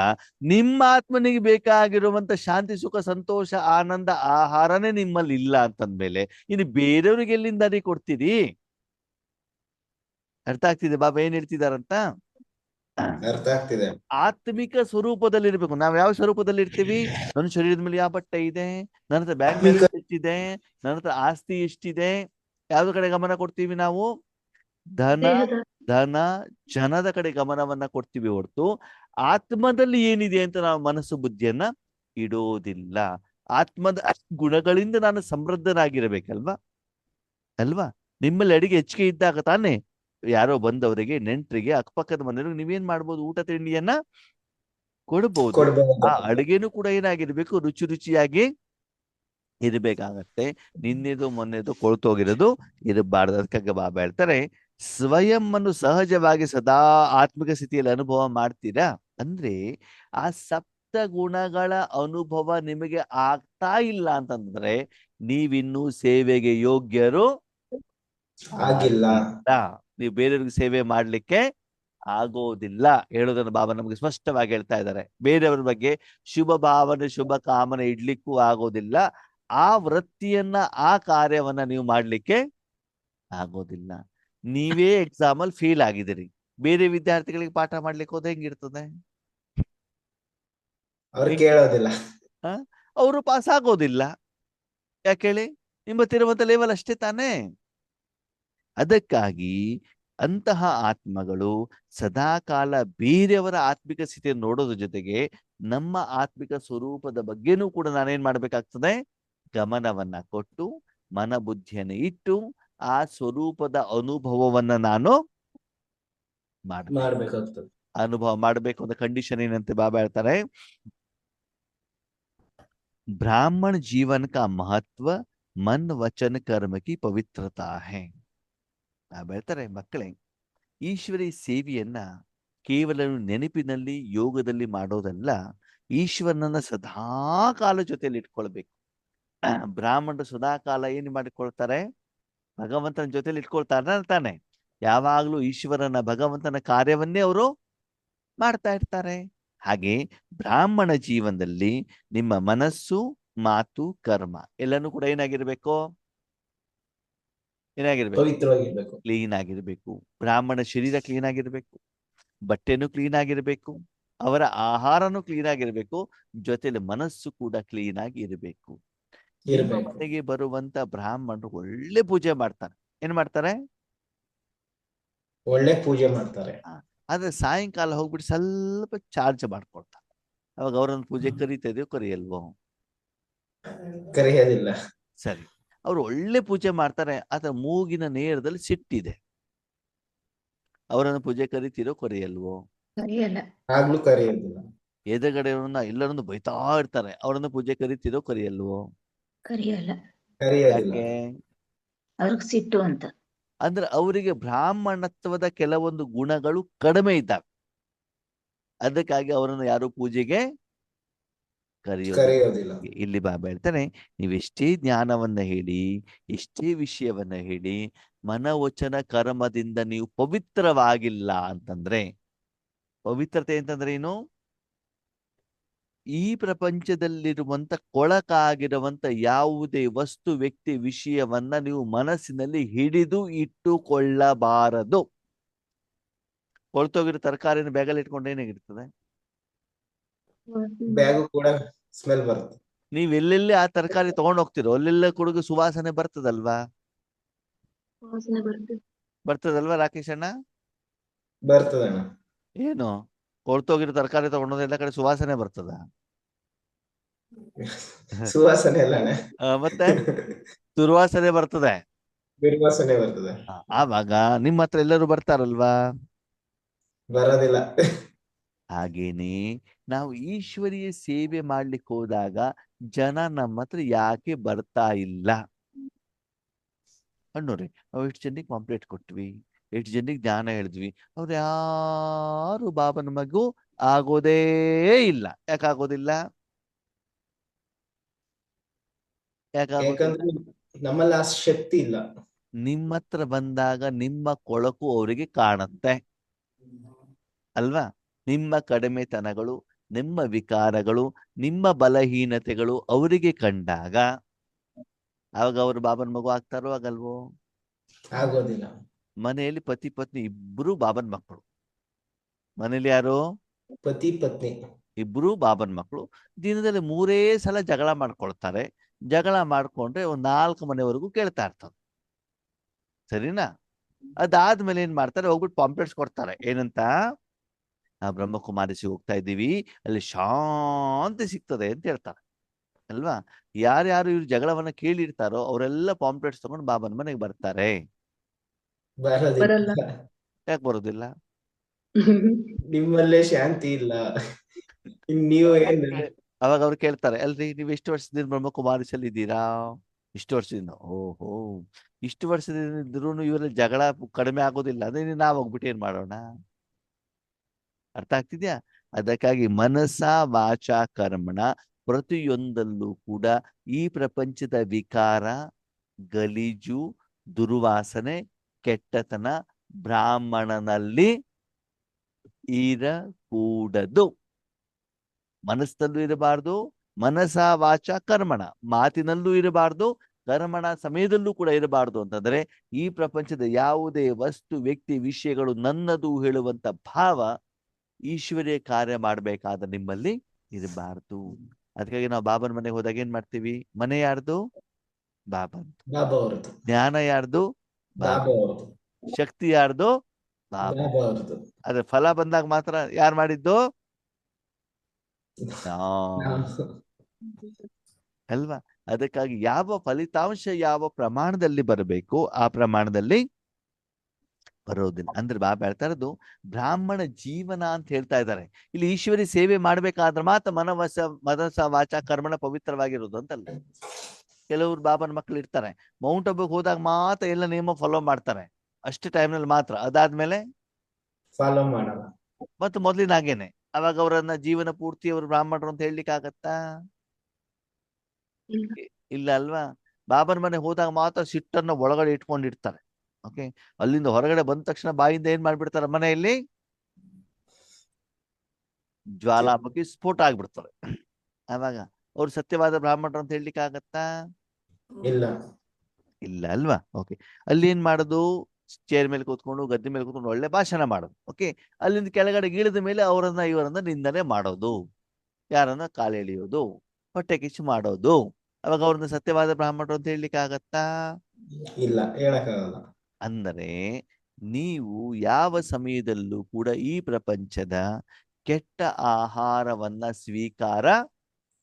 ನಿಮ್ಮ ಆತ್ಮನಿಗೆ ಬೇಕಾಗಿರುವಂತ ಶಾಂತಿ ಸುಖ ಸಂತೋಷ ಆನಂದ ಆಹಾರನೇ ನಿಮ್ಮಲ್ಲಿ ಇಲ್ಲ ಅಂತಂದ್ಮೇಲೆ ಇನ್ನು ಬೇರೆಯವ್ರಿಗೆ ಎಲ್ಲಿಂದ ಅದೇ ಕೊಡ್ತೀರಿ? ಅರ್ಥ ಆಗ್ತಿದೆ ಬಾಬಾ ಏನ್ ಹೇಳ್ತಿದಾರಂತ? ಅರ್ಥ ಆಗ್ತಿದೆ. ಆತ್ಮಿಕ ಸ್ವರೂಪದಲ್ಲಿ ಇರ್ಬೇಕು. ನಾವ್ ಯಾವ ಸ್ವರೂಪದಲ್ಲಿ ಇರ್ತೀವಿ? ನನ್ನ ಶರೀರದ ಮೇಲೆ ಯಾವ ಬಟ್ಟೆ ಇದೆ, ನನ್ನ ಹತ್ರ ಬ್ಯಾಂಕ್ ಬ್ಯಾಲೆನ್ಸ್ ಎಷ್ಟಿದೆ, ನನ್ನ ಹತ್ರ ಆಸ್ತಿ ಎಷ್ಟಿದೆ, ಯಾವ್ದು ಕಡೆ ಗಮನ ಕೊಡ್ತೀವಿ ನಾವು? ಧನ ಜನದ ಕಡೆ ಗಮನವನ್ನ ಕೊಡ್ತೀವಿ ಹೊರತು ಆತ್ಮದಲ್ಲಿ ಏನಿದೆ ಅಂತ ನಾವು ಮನಸ್ಸು ಬುದ್ಧಿಯನ್ನ ಇಡೋದಿಲ್ಲ. ಆತ್ಮದ ಗುಣಗಳಿಂದ ನಾನು ಸಮೃದ್ಧನಾಗಿರ್ಬೇಕಲ್ವಾ? ನಿಮ್ಮಲ್ಲಿ ಅಡಿಗೆ ಹೆಚ್ಚಿಗೆ ಇದ್ದಾಗ ತಾನೇ ಯಾರೋ ಬಂದವರಿಗೆ, ನೆಂಟರಿಗೆ, ಅಕ್ಕಪಕ್ಕದ ಮನೆಯವ್ರಿಗೆ ನೀವೇನ್ ಮಾಡ್ಬೋದು? ಊಟ ತಿಂಡಿಯನ್ನ ಕೊಡ್ಬೋದು. ಆ ಅಡುಗೆನೂ ಕೂಡ ಏನಾಗಿರ್ಬೇಕು? ರುಚಿ ರುಚಿಯಾಗಿ ಇರ್ಬೇಕಾಗತ್ತೆ. ನಿನ್ನೆದು ಮೊನ್ನೆದು ಕೊಳ್ತೋಗಿರೋದು ಇರಬಾರ್ದು. ಅದಕ್ಕಾಗಿ ಬಾಬಾ ಹೇಳ್ತಾರೆ, ಸ್ವಯಂ ಅನ್ನು ಸಹಜವಾಗಿ ಸದಾ ಆತ್ಮಿಕ ಸ್ಥಿತಿಯಲ್ಲಿ ಅನುಭವ ಮಾಡ್ತೀರಾ ಅಂದ್ರೆ ಆ ಸಪ್ತ ಗುಣಗಳ ಅನುಭವ ನಿಮಗೆ ಆಗ್ತಾ ಇಲ್ಲ ಅಂತಂದ್ರೆ ನೀವಿನ್ನೂ ಸೇವೆಗೆ ಯೋಗ್ಯರು ಆಗಿಲ್ಲ. ನೀವು ಬೇರೆಯವ್ರಿಗೆ ಸೇವೆ ಮಾಡ್ಲಿಕ್ಕೆ ಆಗೋದಿಲ್ಲ ಹೇಳೋದನ್ನು ಬಾಬಾ ನಮಗೆ ಸ್ಪಷ್ಟವಾಗಿ ಹೇಳ್ತಾ ಇದ್ದಾರೆ. ಬೇರೆಯವ್ರ ಬಗ್ಗೆ ಶುಭ ಭಾವನೆ ಶುಭ ಕಾಮನೆ ಇಡ್ಲಿಕ್ಕೂ ಆಗೋದಿಲ್ಲ. ಆ ವೃತ್ತಿಯನ್ನ ಆ ಕಾರ್ಯವನ್ನ ನೀವು ಮಾಡ್ಲಿಕ್ಕೆ ಆಗೋದಿಲ್ಲ. ನೀವೇ ಎಕ್ಸಾಮ್ ಅಲ್ಲಿ ಫೇಲ್ ಆಗಿದ್ದೀರಿ, ಬೇರೆ ವಿದ್ಯಾರ್ಥಿಗಳಿಗೆ ಪಾಠ ಮಾಡ್ಲಿಕ್ಕೆ ಹೋದ ಹೆಂಗಿರ್ತದೆ? ಅವರು ಪಾಸ್ ಆಗೋದಿಲ್ಲ. ಯಾಕೆ ಹೇಳಿ? ನಿಮ್ಮ ತಿರುವಂತ ಲೆವೆಲ್ ಅಷ್ಟೇ ತಾನೇ. ಅದಕ್ಕಾಗಿ ಅಂತಹ ಆತ್ಮಗಳು ಸದಾಕಾಲ ಬೇರೆಯವರ ಆತ್ಮಿಕ ಸ್ಥಿತಿಯನ್ನು ನೋಡೋದ್ರ ಜೊತೆಗೆ ನಮ್ಮ ಆತ್ಮಿಕ ಸ್ವರೂಪದ ಬಗ್ಗೆನೂ ಕೂಡ ನಾನೇನ್ ಮಾಡ್ಬೇಕಾಗ್ತದೆ? ಗಮನವನ್ನ ಕೊಟ್ಟು ಮನ ಬುದ್ಧಿಯನ್ನು ಇಟ್ಟು ಆ ಸ್ವರೂಪದ ಅನುಭವವನ್ನ ನಾನು ಮಾಡ್ಬೇಕು. ಮಾಡ್ಬೇಕಾಗ್ತದೆ. ಅನುಭವ ಮಾಡ್ಬೇಕು ಅಂತ ಕಂಡೀಷನ್ ಏನಂತೆ ಬಾಬಾ ಹೇಳ್ತಾರೆ, ब्राह्मण जीवन का महत्व मन वचन कर्म की पवित्रता है. ಹೇಳ್ತಾರೆ ಮಕ್ಕಳೇ, ಈಶ್ವರಿ ಸೇವೆಯನ್ನ ಕೇವಲ ನೆನಪಿನಲ್ಲಿ ಯೋಗದಲ್ಲಿ ಮಾಡೋದಲ್ಲ, ಈಶ್ವರನನ್ನ ಸದಾ ಕಾಲ ಜೊತೆಯಲ್ಲಿ ಇಟ್ಕೊಳ್ಬೇಕು. ಬ್ರಾಹ್ಮಣರು ಸದಾ ಕಾಲ ಏನ್ ಮಾಡಿಕೊಳ್ತಾರೆ, ಭಗವಂತನ ಜೊತೆಲಿ ಇಟ್ಕೊಳ್ತಾರೆ ತಾನೆ. ಯಾವಾಗ್ಲೂ ಈಶ್ವರನ ಭಗವಂತನ ಕಾರ್ಯವನ್ನೇ ಅವರು ಮಾಡ್ತಾ ಇರ್ತಾರೆ. ಹಾಗೆ ಬ್ರಾಹ್ಮಣ ಜೀವನದಲ್ಲಿ ನಿಮ್ಮ ಮನಸ್ಸು, ಮಾತು, ಕರ್ಮ ಎಲ್ಲನೂ ಕೂಡ ಏನಾಗಿರ್ಬೇಕು, ಏನಾಗಿರ್ಬೇಕು, ಪವಿತ್ರವಾಗಿರ್ಬೇಕು. ಕ್ಲೀನ್ ಆಗಿರ್ಬೇಕು. ಬ್ರಾಹ್ಮಣ ಶರೀರ ಕ್ಲೀನ್ ಆಗಿರ್ಬೇಕು, ಬಟ್ಟೆನೂ ಕ್ಲೀನ್ ಆಗಿರ್ಬೇಕು, ಅವರ ಆಹಾರನೂ ಕ್ಲೀನ್ ಆಗಿರ್ಬೇಕು, ಜೊತೆಲಿ ಮನಸ್ಸು ಕೂಡ ಕ್ಲೀನ್ ಆಗಿ ಇರಬೇಕು. ನಿಮ್ಮ ಇರ್ಬೇಕು. ಮನೆಗೆ ಬರುವಂತ ಬ್ರಾಹ್ಮಣರು ಒಳ್ಳೆ ಪೂಜೆ ಮಾಡ್ತಾರೆ. ಏನ್ ಮಾಡ್ತಾರೆ, ಒಳ್ಳೆ ಪೂಜೆ ಮಾಡ್ತಾರೆ. ಆದ್ರೆ ಸಾಯಂಕಾಲ ಹೋಗ್ಬಿಟ್ಟು ಸ್ವಲ್ಪ ಚಾರ್ಜ್ ಮಾಡ್ಕೊಳ್ತಾರೆ. ಅವಾಗ ಅವರೊಂದು ಪೂಜೆ ಕರೀತಾ ಇದೆಯೋ ಕರಿಯಲ್ವೋ? ಕರೆಯೋದಿಲ್ಲ. ಸರಿ, ಅವ್ರು ಒಳ್ಳೆ ಪೂಜೆ ಮಾಡ್ತಾರೆ, ಆದ್ರೆ ಮೂಗಿನ ನೇರದಲ್ಲಿ ಸಿಟ್ಟಿದೆ. ಅವರನ್ನು ಪೂಜೆ ಕರಿತೀರೋ ಕರೆಯಲ್ವೋ? ಸರಿಯಲ್ಲ. ಆಗ್ಲೂ ಕರೆಯೋದಿಲ್ಲ. ಎದುರುಗಡೆ ಎಲ್ಲರನ್ನು ಬೈತಾ ಇರ್ತಾರೆ, ಅವರನ್ನು ಪೂಜೆ ಕರಿತೀರೋ ಕರೆಯಲ್ವೋ? ಕರಿಯಲ್ಲ. ಕರೆಯೋದಿಲ್ಲ. ಯಾಕೆ? ಅವ್ರಿಗೆ ಸಿಟ್ಟು ಅಂತ. ಅಂದ್ರೆ ಅವರಿಗೆ ಬ್ರಾಹ್ಮಣತ್ವದ ಕೆಲವೊಂದು ಗುಣಗಳು ಕಡಿಮೆ ಇದ್ದಾವೆ. ಅದಕ್ಕಾಗಿ ಅವರನ್ನು ಯಾರು ಪೂಜೆಗೆ ಕರೆಯೋದಿಲ್ಲ. ಕರೆಯೋದಿಲ್ಲ. ಇಲ್ಲಿ ಬಾಬಾ ಹೇಳ್ತಾನೆ, ನೀವೆಷ್ಟೇ ಜ್ಞಾನವನ್ನ ಹೇಳಿ, ಎಷ್ಟೇ ವಿಷಯವನ್ನ ಹೇಳಿ, ಮನವಚನ ಕರ್ಮದಿಂದ ನೀವು ಪವಿತ್ರವಾಗಿಲ್ಲ ಅಂತಂದ್ರೆ, ಪವಿತ್ರತೆ ಅಂತಂದ್ರೆ ಏನು? ಈ ಪ್ರಪಂಚದಲ್ಲಿರುವಂತ ಕೊಳಕಾಗಿರುವಂತ ಯಾವುದೇ ವಸ್ತು, ವ್ಯಕ್ತಿ, ವಿಷಯವನ್ನ ನೀವು ಮನಸ್ಸಿನಲ್ಲಿ ಹಿಡಿದು ಇಟ್ಟುಕೊಳ್ಳಬಾರದು. ಕೊಳ್ತೋಗಿರೋ ತರಕಾರಿನ ಬ್ಯಾಗಲ್ಲಿ ಇಟ್ಕೊಂಡು ಏನಾಗಿರ್ತದೆ? ಬ್ಯಾಗು ಕೂಡ ಸ್ಮೆಲ್ ಬರುತ್ತೆ. ನೀವ್ ಎಲ್ಲೆಲ್ಲಿ ಆ ತರಕಾರಿ ತಗೊಂಡ್ ಹೋಗ್ತಿರೋ ಅಲ್ಲೆಲ್ಲ ಕುಡುಗು ಸುವಾಸನೆ ಬರ್ತದಲ್ವಾ? ವಾಸನೆ ಬರ್ತದೆ. ಬರ್ತದಲ್ವಾ ರಾಕೇಶ್ ಅಣ್ಣ? ಬರ್ತದಣ್ಣ. ಏನು ಕೊಳ್ತೋಗಿರೋ ತರಕಾರಿ ತಗೊಂಡೋದ್ರೆ ಎಲ್ಲ ಕಡೆ ಸುವಾಸನೆ ಬರ್ತದ? ಸುವಾಸನೆ ಅಲ್ಲ ಅಣ್ಣ. ಮತ್ತೆ ದುರ್ವಾಸನೆ ಬರ್ತದೆ. ದುರ್ವಾಸನೆ ಬರ್ತದೆ. ಆವಾಗ ನಿಮ್ಮ ಹತ್ರ ಎಲ್ಲರೂ ಬರ್ತಾರಲ್ವಾ? ಬರೋದಿಲ್ಲ. ಹಾಗೇನೆ ನಾವು ಈಶ್ವರೀಯ ಸೇವೆ ಮಾಡ್ಲಿಕ್ಕೆ ಹೋದಾಗ ಜನ ನಮ್ಮ ಹತ್ರ ಯಾಕೆ ಬರ್ತಾ ಇಲ್ಲ ಅನ್ನೋರಿ. ನಾವು ಎಷ್ಟು ಜನಕ್ಕೆ ಪಾಂಪ್ಲೆಟ್ ಕೊಟ್ವಿ, ಎಷ್ಟು ಜನಕ್ಕೆ ಜ್ಞಾನ ಹೇಳಿದ್ವಿ, ಅವ್ರು ಯಾರು ಬಾಬನ ಮಗು ಆಗೋದೇ ಇಲ್ಲ. ಯಾಕಾಗೋದಿಲ್ಲ? ಯಾಕಂದ್ರೆ ನಮ್ಮಲ್ಲಿ ಆ ಶಕ್ತಿ ಇಲ್ಲ. ನಿಮ್ಮ ಹತ್ರ ಬಂದಾಗ ನಿಮ್ಮ ಕೊಳಕು ಅವರಿಗೆ ಕಾಣುತ್ತೆ ಅಲ್ವಾ? ನಿಮ್ಮ ಕಡಿಮೆತನಗಳು, ನಿಮ್ಮ ವಿಕಾರಗಳು, ನಿಮ್ಮ ಬಲಹೀನತೆಗಳು ಅವರಿಗೆ ಕಂಡಾಗ ಅವಾಗ ಅವರು ಬಾಬನ್ ಮಗು ಆಗ್ತಾರೋ ಆಗಲ್ವೋ? ಆಗೋದಿಲ್ಲ. ಮನೆಯಲ್ಲಿ ಪತಿ ಪತ್ನಿ ಇಬ್ರು ಬಾಬನ್ ಮಕ್ಕಳು. ಮನೇಲಿ ಯಾರು? ಪತಿ ಪತ್ನಿ ಇಬ್ರು ಬಾಬನ್ ಮಕ್ಕಳು. ದಿನದಲ್ಲಿ 3 ಸಲ ಜಗಳ ಮಾಡ್ಕೊಳ್ತಾರೆ. ಜಗಳ ಮಾಡ್ಕೊಂಡ್ರೆ 4 ಮನೆವರೆಗೂ ಕೇಳ್ತಾ ಇರ್ತದೆ. ಸರಿನಾ? ಅದಾದ್ಮೇಲೆ ಏನ್ ಮಾಡ್ತಾರೆ, ಹೋಗ್ಬಿಟ್ಟು ಪಾಂಪ್ಲೆಟ್ಸ್ ಕೊಡ್ತಾರೆ. ಏನಂತ? ನಾವು ಬ್ರಹ್ಮಕುಮಾರಿಸಿ ಹೋಗ್ತಾ ಇದ್ದೀವಿ, ಅಲ್ಲಿ ಶಾಂತಿ ಸಿಗ್ತದೆ ಅಂತ ಹೇಳ್ತಾರೆ ಅಲ್ವಾ? ಯಾರ್ಯಾರು ಇವ್ರು ಜಗಳವನ್ನ ಕೇಳಿರ್ತಾರೋ ಅವರೆಲ್ಲ ಪಾಂಪ್ಲೆಟ್ಸ್ ತಗೊಂಡು ಬಾಬನ ಮನೆಗೆ ಬರ್ತಾರೆ. ಬರಲ್ಲ. ಯಾಕೆ ಬರೋದಿಲ್ಲ? ನಿಮ್ಮಲ್ಲೇ ಶಾಂತಿ ಇಲ್ಲ. ನೀವು ಏನ್ ಅವಾಗ ಅವ್ರು ಕೇಳ್ತಾರೆ, ಅಲ್ರಿ ನೀವು ಎಷ್ಟು ವರ್ಷದಿಂದ ಬ್ರಹ್ಮಕುಮಾರಿಸಲ್ಲಿ ಇದ್ದೀರಾ? ಇಷ್ಟು ವರ್ಷದಿಂದ. ಓಹೋ, ಇಷ್ಟು ವರ್ಷದಿಂದ ಇದ್ರೂ ಇವರಲ್ಲಿ ಜಗಳ ಕಡಿಮೆ ಆಗೋದಿಲ್ಲ, ಅದೇ ನಾವು ಹೋಗ್ಬಿಟ್ಟು ಏನ್ ಮಾಡೋಣ? ಅರ್ಥ ಆಗ್ತಿದ್ಯಾ? ಅದಕ್ಕಾಗಿ ಮನಸ ವಾಚ ಕರ್ಮಣ ಪ್ರತಿಯೊಂದಲ್ಲೂ ಕೂಡ ಈ ಪ್ರಪಂಚದ ವಿಕಾರ, ಗಲೀಜು, ದುರ್ವಾಸನೆ, ಕೆಟ್ಟತನ ಬ್ರಾಹ್ಮಣನಲ್ಲಿ ಇರಕೂಡದು. ಮನಸ್ಸಲ್ಲೂ ಇರಬಾರ್ದು, ಮನಸ ವಾಚ ಕರ್ಮಣ ಮಾತಿನಲ್ಲೂ ಇರಬಾರ್ದು, ಕರ್ಮಣ ಸಮಯದಲ್ಲೂ ಕೂಡ ಇರಬಾರ್ದು. ಅಂತಂದ್ರೆ ಈ ಪ್ರಪಂಚದ ಯಾವುದೇ ವಸ್ತು, ವ್ಯಕ್ತಿ, ವಿಷಯಗಳು ನನ್ನದು ಹೇಳುವಂತ ಭಾವ ಈಶ್ವರ್ಯ ಕಾರ್ಯ ಮಾಡ್ಬೇಕಾದ ನಿಮ್ಮಲ್ಲಿ ಇರಬಾರ್ದು. ಅದಕ್ಕಾಗಿ ನಾವು ಬಾಬನ ಮನೆಗೆ ಹೋದಾಗ ಏನ್ ಮಾಡ್ತೀವಿ? ಮನೆ ಯಾರ್ದು? ಬಾಬನ್. ಬಾಬಾ ಅವ್ರದ್ದು. ಜ್ಞಾನ ಯಾರ್ದು? ಬಾಬಾ ಅವ್ರದ್ದು. ಶಕ್ತಿ ಯಾರ್ದು? ಬಾಬಾ. ಬಾಬಾ ಅವ್ರದ್ದು. ಅದ್ರ ಫಲ ಬಂದಾಗ ಮಾತ್ರ ಯಾರು ಮಾಡಿದ್ದು? ಅಲ್ವಾ? ಅದಕ್ಕಾಗಿ ಯಾವ ಫಲಿತಾಂಶ ಯಾವ ಪ್ರಮಾಣದಲ್ಲಿ ಬರಬೇಕು ಆ ಪ್ರಮಾಣದಲ್ಲಿ ಬರೋದಿಲ್ಲ. ಅಂದ್ರೆ ಬಾಬಾ ಹೇಳ್ತಾ ಇರೋದು ಬ್ರಾಹ್ಮಣ ಜೀವನ ಅಂತ ಹೇಳ್ತಾ ಇದ್ದಾರೆ. ಇಲ್ಲಿ ಈಶ್ವರಿ ಸೇವೆ ಮಾಡ್ಬೇಕಾದ್ರೆ ಮಾತ್ರ ಮನಸ ವಾಚ ಕರ್ಮಣ ಪವಿತ್ರವಾಗಿರೋದು ಅಂತಲ್ಲ. ಕೆಲವರು ಬಾಬನ ಮಕ್ಕಳು ಇರ್ತಾರೆ, ಮೌಂಟ್ ಅಬುಗೆ ಹೋದಾಗ ಮಾತ್ರ ಎಲ್ಲ ನಿಯಮ ಫಾಲೋ ಮಾಡ್ತಾರೆ, ಅಷ್ಟೇ ಟೈಮ್ನಲ್ಲಿ ಮಾತ್ರ. ಅದಾದ್ಮೇಲೆ ಫಾಲೋ ಮಾಡಲ್ಲ. ಮತ್ತು ಮೊದ್ಲಿನ ಹಾಗೇನೆ. ಅವಾಗ ಅವರನ್ನ ಜೀವನ ಪೂರ್ತಿ ಅವರು ಬ್ರಾಹ್ಮಣರು ಅಂತ ಹೇಳಲಿಕ್ಕೆ ಆಗತ್ತಾ? ಇಲ್ಲ. ಇಲ್ಲ ಅಲ್ವಾ? ಬಾಬನ ಮನೆ ಹೋದಾಗ ಮಾತ್ರ ಸಿಟ್ಟನ್ನ ಒಳಗಡೆ ಇಟ್ಕೊಂಡಿರ್ತಾರೆ. ಓಕೆ, ಅಲ್ಲಿಂದ ಹೊರಗಡೆ ಬಂದ ತಕ್ಷಣ ಬಾಯಿಂದ ಏನ್ ಮಾಡ್ಬಿಡ್ತಾರೆ, ಮನೆಯಲ್ಲಿ ಜ್ವಾಲಾಮುಖಿ ಸ್ಫೋಟ ಆಗ್ಬಿಡ್ತಾರೆ. ಆವಾಗ ಅವ್ರು ಸತ್ಯವಾದ ಬ್ರಾಹ್ಮಣರು ಅಂತ ಹೇಳಲಿಕ್ಕೆ ಆಗತ್ತಾ? ಇಲ್ಲ. ಇಲ್ಲ ಅಲ್ವಾ? ಓಕೆ, ಅಲ್ಲಿ ಏನ್ ಮಾಡೋದು, ಚೇರ್ ಮೇಲೆ ಕೂತ್ಕೊಂಡು ಗದ್ದೆ ಮೇಲೆ ಕೂತ್ಕೊಂಡು ಒಳ್ಳೆ ಭಾಷಣ ಮಾಡೋದು. ಓಕೆ, ಅಲ್ಲಿಂದ ಕೆಳಗಡೆ ಇಳಿದ ಮೇಲೆ ಅವರನ್ನ ಇವರನ್ನ ನಿಂದನೆ ಮಾಡೋದು, ಯಾರನ್ನ ಕಾಲೆಳೆಯೋದು, ಹೊಟ್ಟೆ ಕಿಚ್ಚು ಮಾಡೋದು. ಅವಾಗ ಅವ್ರನ್ನ ಸತ್ಯವಾದ ಬ್ರಾಹ್ಮಣರು ಅಂತ ಹೇಳಲಿಕ್ಕೆ ಆಗತ್ತಾ? ಇಲ್ಲ, ಹೇಳಕ್ಕಾಗಲ್ಲ. ಅಂದರೆ ನೀವು ಯಾವ ಸಮಯದಲ್ಲೂ ಕೂಡ ಈ ಪ್ರಪಂಚದ ಕೆಟ್ಟ ಆಹಾರವನ್ನ ಸ್ವೀಕಾರ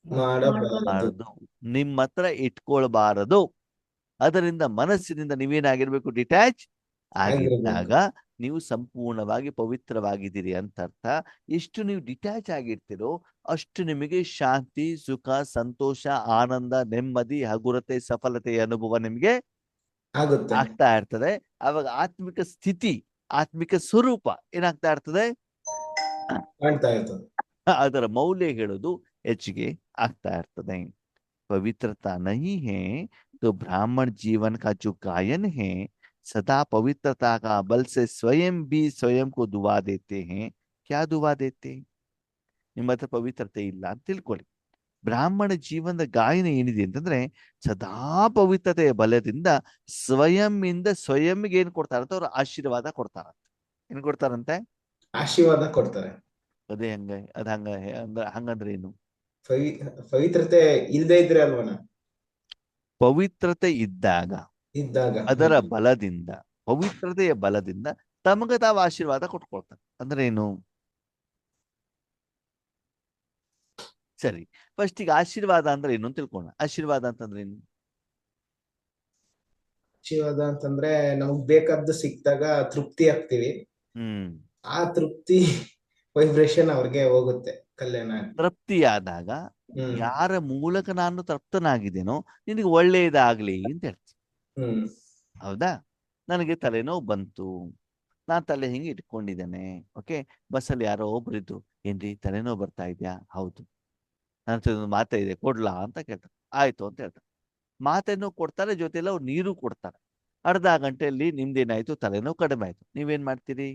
ಮಾಡಬಾರದು, ನಿಮ್ಮ ಹತ್ರ ಇಟ್ಕೊಳ್ಬಾರದು. ಅದರಿಂದ ಮನಸ್ಸಿನಿಂದ ನೀವೇನಾಗಿರ್ಬೇಕು, ಡಿಟ್ಯಾಚ್ ಆಗಿದ್ದಾಗ ನೀವು ಸಂಪೂರ್ಣವಾಗಿ ಪವಿತ್ರವಾಗಿದ್ದೀರಿ ಅಂತ ಅರ್ಥ. ಎಷ್ಟು ನೀವು ಡಿಟ್ಯಾಚ್ ಆಗಿರ್ತೀರೋ ಅಷ್ಟು ನಿಮಗೆ ಶಾಂತಿ, ಸುಖ, ಸಂತೋಷ, ಆನಂದ, ನೆಮ್ಮದಿ, ಹಗುರತೆ, ಸಫಲತೆಯ ಅನುಭವ ನಿಮಗೆ ಆಗ್ತಾ ಇರ್ತದೆ. ಅವಾಗ ಆತ್ಮಿಕ ಸ್ಥಿತಿ, ಆತ್ಮಿಕ ಸ್ವರೂಪ ಏನಾಗ್ತಾ ಇರ್ತದೆ, ಅದರ ಮೌಲ್ಯ ಹೇಳೋದು ಹೆಚ್ಚಿಗೆ ಆಗ್ತಾ ಇರ್ತದೆ. पवित्रता नहीं है तो ब्राह्मण जीवन का जो गायन है, सदा पवित्रता का बल से स्वयं भी स्वयं को दुआ देते हैं. क्या दुआ देते? ನಿಮ್ಮ ಹತ್ರ ಪವಿತ್ರತೆ ಇಲ್ಲ ಅಂತ ತಿಳ್ಕೊಳ್ಳಿ. ಬ್ರಾಹ್ಮಣ ಜೀವನದ ಗಾಯನ ಏನಿದೆ ಅಂತಂದ್ರೆ ಸದಾ ಪವಿತ್ರತೆಯ ಬಲದಿಂದ ಸ್ವಯಂನಿಂದ ಸ್ವಯಂಗೆ ಏನ್ ಕೊಡ್ತಾರಂತೆ, ಅವ್ರು ಆಶೀರ್ವಾದ ಕೊಡ್ತಾರಂತೆ. ಏನ್ ಕೊಡ್ತಾರಂತೆ? ಆಶೀರ್ವಾದ ಕೊಡ್ತಾರೆ. ಅದೇ ಹಂಗ ಅದ್ ಹಂಗ ಹಂಗಂದ್ರೆ ಏನು? ಪವಿತ್ರತೆ ಇಲ್ಲದೆ ಇದ್ರೆ ಅಲ್ವನ? ಪವಿತ್ರತೆ ಇದ್ದಾಗ ಅದರ ಬಲದಿಂದ, ಪವಿತ್ರತೆಯ ಬಲದಿಂದ ತಮಗೆ ತಾವು ಆಶೀರ್ವಾದ ಕೊಟ್ಕೊಳ್ತಾರೆ. ಅಂದ್ರೆ ಏನು? ಸರಿ, ಫಸ್ಟ್ ಈಗ ಆಶೀರ್ವಾದ ಅಂದ್ರೆ ಏನು ಅಂತ ತಿಳ್ಕೊಳ್ಳೋಣ. ಆಶೀರ್ವಾದ ಅಂತಂದ್ರೆ ಏನು? ಆಶೀರ್ವಾದ ಅಂತಂದ್ರೆ ನಮಗ್ ಬೇಕಾದ್ದು ಸಿಕ್ತಾಗ ತೃಪ್ತಿ ಆಗ್ತೀವಿ. ಆ ತೃಪ್ತಿ ವೈಬ್ರೇಷನ್ ಅವ್ರಿಗೆ ಹೋಗುತ್ತೆ. ಕಲ್ಯಾಣ ತೃಪ್ತಿಯಾದಾಗ ಯಾರ ಮೂಲಕ ನಾನು ತೃಪ್ತನಾಗಿದ್ದೇನೋ ನಿನಗೆ ಒಳ್ಳೆಯದಾಗ್ಲಿ ಅಂತ ಹೇಳ್ತೀನಿ. ಹೌದಾ? ನನಗೆ ತಲೆನೋವು ಬಂತು, ನಾನ್ ತಲೆ ಹಿಂಗೆ ಇಟ್ಕೊಂಡಿದ್ದೇನೆ. ಓಕೆ, ಬಸ್ಸಲ್ಲಿ ಯಾರೋ ಒಬ್ರಿದ್ರು, ಏನ್ರಿ ತಲೆನೋವು ಬರ್ತಾ ಇದ್ಯಾ? ಹೌದು. ನನ್ನ ಮಾತೆ ಇದೆ, ಕೊಡ್ಲಾ ಅಂತ ಕೇಳ್ತಾರೆ. ಆಯ್ತು ಅಂತ ಹೇಳ್ತಾರೆ. ಮಾತೆನೂ ಕೊಡ್ತಾರೆ, ಜೊತೆಲ್ಲ ಅವ್ರು ನೀರು ಕೊಡ್ತಾರೆ. ಅರ್ಧ ಗಂಟೆಯಲ್ಲಿ ನಿಮ್ದೇನಾಯ್ತು, ತಲೆನೋವು ಕಡಿಮೆ ಆಯ್ತು. ನೀವೇನ್ ಮಾಡ್ತೀರಿ?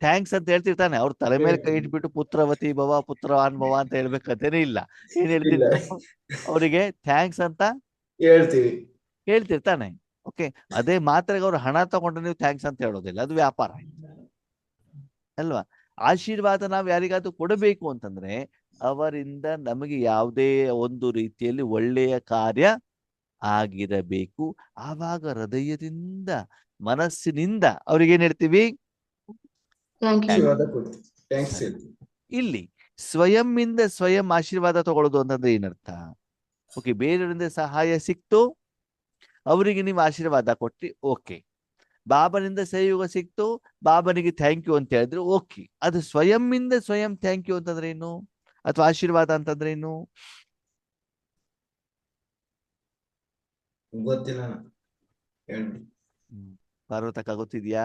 ಥ್ಯಾಂಕ್ಸ್ ಅಂತ ಹೇಳ್ತಿರ್ತಾನೆ. ಅವ್ರ ತಲೆ ಮೇಲೆ ಕೈ ಇಟ್ಬಿಟ್ಟು ಪುತ್ರವತಿ ಭವ ಪುತ್ರವಾನ್ ಭವ ಅಂತ ಹೇಳ್ಬೇಕಂತೇನೆ ಇಲ್ಲ. ಏನ್ ಹೇಳ್ತೀನಿ, ಅವರಿಗೆ ಥ್ಯಾಂಕ್ಸ್ ಅಂತ ಹೇಳ್ತಿರ್ತಾನೆ. ಓಕೆ, ಅದೇ ಮಾತ್ರೆಗೆ ಅವ್ರು ಹಣ ತಗೊಂಡ್ರೆ ನೀವು ಥ್ಯಾಂಕ್ಸ್ ಅಂತ ಹೇಳೋದಿಲ್ಲ, ಅದು ವ್ಯಾಪಾರ ಅಲ್ವಾ? ಆಶೀರ್ವಾದ ನಾವು ಯಾರಿಗಾದ್ರೂ ಕೊಡಬೇಕು ಅಂತಂದ್ರೆ ಅವರಿಂದ ನಮಗೆ ಯಾವುದೇ ಒಂದು ರೀತಿಯಲ್ಲಿ ಒಳ್ಳೆಯ ಕಾರ್ಯ ಆಗಿರಬೇಕು. ಆವಾಗ ಹೃದಯದಿಂದ, ಮನಸ್ಸಿನಿಂದ ಅವ್ರಿಗೆ ಏನ್ ಹೇಳ್ತೀವಿ? ಇಲ್ಲಿ ಸ್ವಯಂನಿಂದ ಸ್ವಯಂ ಆಶೀರ್ವಾದ ತಗೊಳ್ಳೋದು ಅಂತಂದ್ರೆ ಏನರ್ಥ? ಓಕೆ, ಬೇರೆಯವರಿಂದ ಸಹಾಯ ಸಿಕ್ತು, ಅವರಿಗೆ ನೀವು ಆಶೀರ್ವಾದ ಕೊಟ್ರಿ, ಓಕೆ. ಬಾಬನಿಂದ ಸಹಯೋಗ ಸಿಕ್ತು, ಬಾಬನಿಗೆ ಥ್ಯಾಂಕ್ ಯು ಅಂತ ಹೇಳಿದ್ರು, ಓಕೆ. ಅದು ಸ್ವಯಂನಿಂದ ಸ್ವಯಂ ಥ್ಯಾಂಕ್ ಯು ಅಂತಂದ್ರೆ ಏನು, ಅಥವಾ ಆಶೀರ್ವಾದ ಅಂತಂದ್ರೆ ಏನು? ಗೊತ್ತಿಲ್ಲ. ಪಾರ್ವತಕ್ಕ ಗೊತ್ತಿದ್ಯಾ?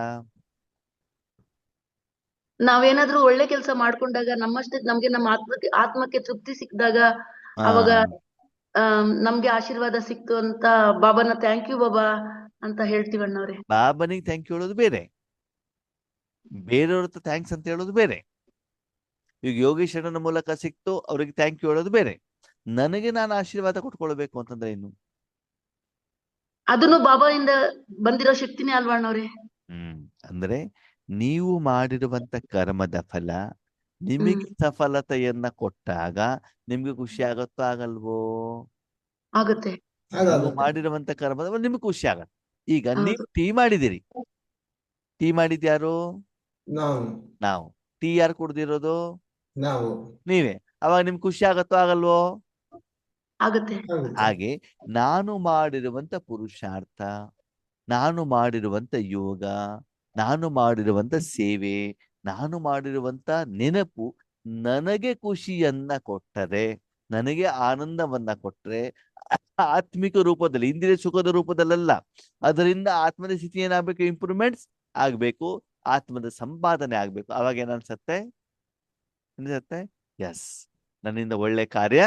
ನಾವೇನಾದ್ರೂ ಒಳ್ಳೆ ಕೆಲಸ ಮಾಡ್ಕೊಂಡಾಗ ನಮ್ಮಷ್ಟೇ ನಮ್ಗೆ ನಮ್ಮ ಆತ್ಮಕ್ಕೆ ತೃಪ್ತಿ ಸಿಕ್ಕಿದಾಗ ಅವಾಗ ನಮ್ಗೆ ಆಶೀರ್ವಾದ ಸಿಕ್ತು ಅಂತ ಬಾಬಾನ ಥ್ಯಾಂಕ್ ಯು ಬಾಬಾ ಅಂತ ಹೇಳ್ತೀವಣ್ಣವ್ರೆ. ಬಾಬನಿಗೆ ಥ್ಯಾಂಕ್ ಯು ಹೇಳೋದು ಬೇರೆ, ಬೇರೆಯವ್ರ ಹತ್ರ ಥ್ಯಾಂಕ್ಸ್ ಅಂತ ಹೇಳೋದು ಬೇರೆ. ಈಗ ಯೋಗೇಶ್ವರನ ಮೂಲಕ ಸಿಕ್ತು, ಅವ್ರಿಗೆ ಥ್ಯಾಂಕ್ ಯು ಹೇಳೋದು ಬೇರೆ. ನನಗೆ ನಾನು ಆಶೀರ್ವಾದ ಕೊಟ್ಕೊಳ್ಬೇಕು ಅಂತಂದ್ರೆ ಏನು? ಅದನ್ನು ಬಾಬಾಯಿಂದ ಬಂದಿರೋ ಶಕ್ತಿನೇ ಅಲ್ವಣ್ಣವ್ರೆ. ಅಂದ್ರೆ ನೀವು ಮಾಡಿರುವಂತ ಕರ್ಮದ ಫಲ ನಿಮಗೆ ಸಫಲತೆಯನ್ನ ಕೊಟ್ಟಾಗ ನಿಮ್ಗೆ ಖುಷಿ ಆಗತ್ತೋ ಆಗಲ್ವೋ? ಆಗುತ್ತೆ. ನೀವು ಮಾಡಿರುವಂತ ಕರ್ಮದ ಫಲ ನಿಮ್ಗೆ ಖುಷಿ ಆಗತ್ತೆ. ಈಗ ನೀವು ಟೀ ಮಾಡಿದಿರಿ, ಟೀ ಮಾಡಿದ್ಯಾರು? ನಾವು. ಟೀ ಯಾರು ಕುಡ್ದಿರೋದು? ನೀವೇ. ಅವಾಗ ನಿಮ್ಗೆ ಖುಷಿ ಆಗತ್ತೋ ಆಗಲ್ವೋ? ಆಗುತ್ತೆ. ಹಾಗೆ ನಾನು ಮಾಡಿರುವಂತ ಪುರುಷಾರ್ಥ, ನಾನು ಮಾಡಿರುವಂತ ಯೋಗ, ನಾನು ಮಾಡಿರುವಂತ ಸೇವೆ, ನಾನು ಮಾಡಿರುವಂತ ನೆನಪು ನನಗೆ ಖುಷಿಯನ್ನ ಕೊಟ್ಟರೆ, ನನಗೆ ಆನಂದವನ್ನ ಕೊಟ್ರೆ, ಆತ್ಮಿಕ ರೂಪದಲ್ಲಿ, ಇಂದ್ರಿಯ ಸುಖದ ರೂಪದಲ್ಲ, ಅದರಿಂದ ಆತ್ಮದ ಸ್ಥಿತಿ ಏನಾಗಬೇಕು? ಇಂಪ್ರೂವ್ಮೆಂಟ್ಸ್ ಆಗ್ಬೇಕು, ಆತ್ಮದ ಸಂಪಾದನೆ ಆಗ್ಬೇಕು. ಅವಾಗ ಏನನ್ಸತ್ತೆ? ಎಸ್, ನನ್ನಿಂದ ಒಳ್ಳೆ ಕಾರ್ಯ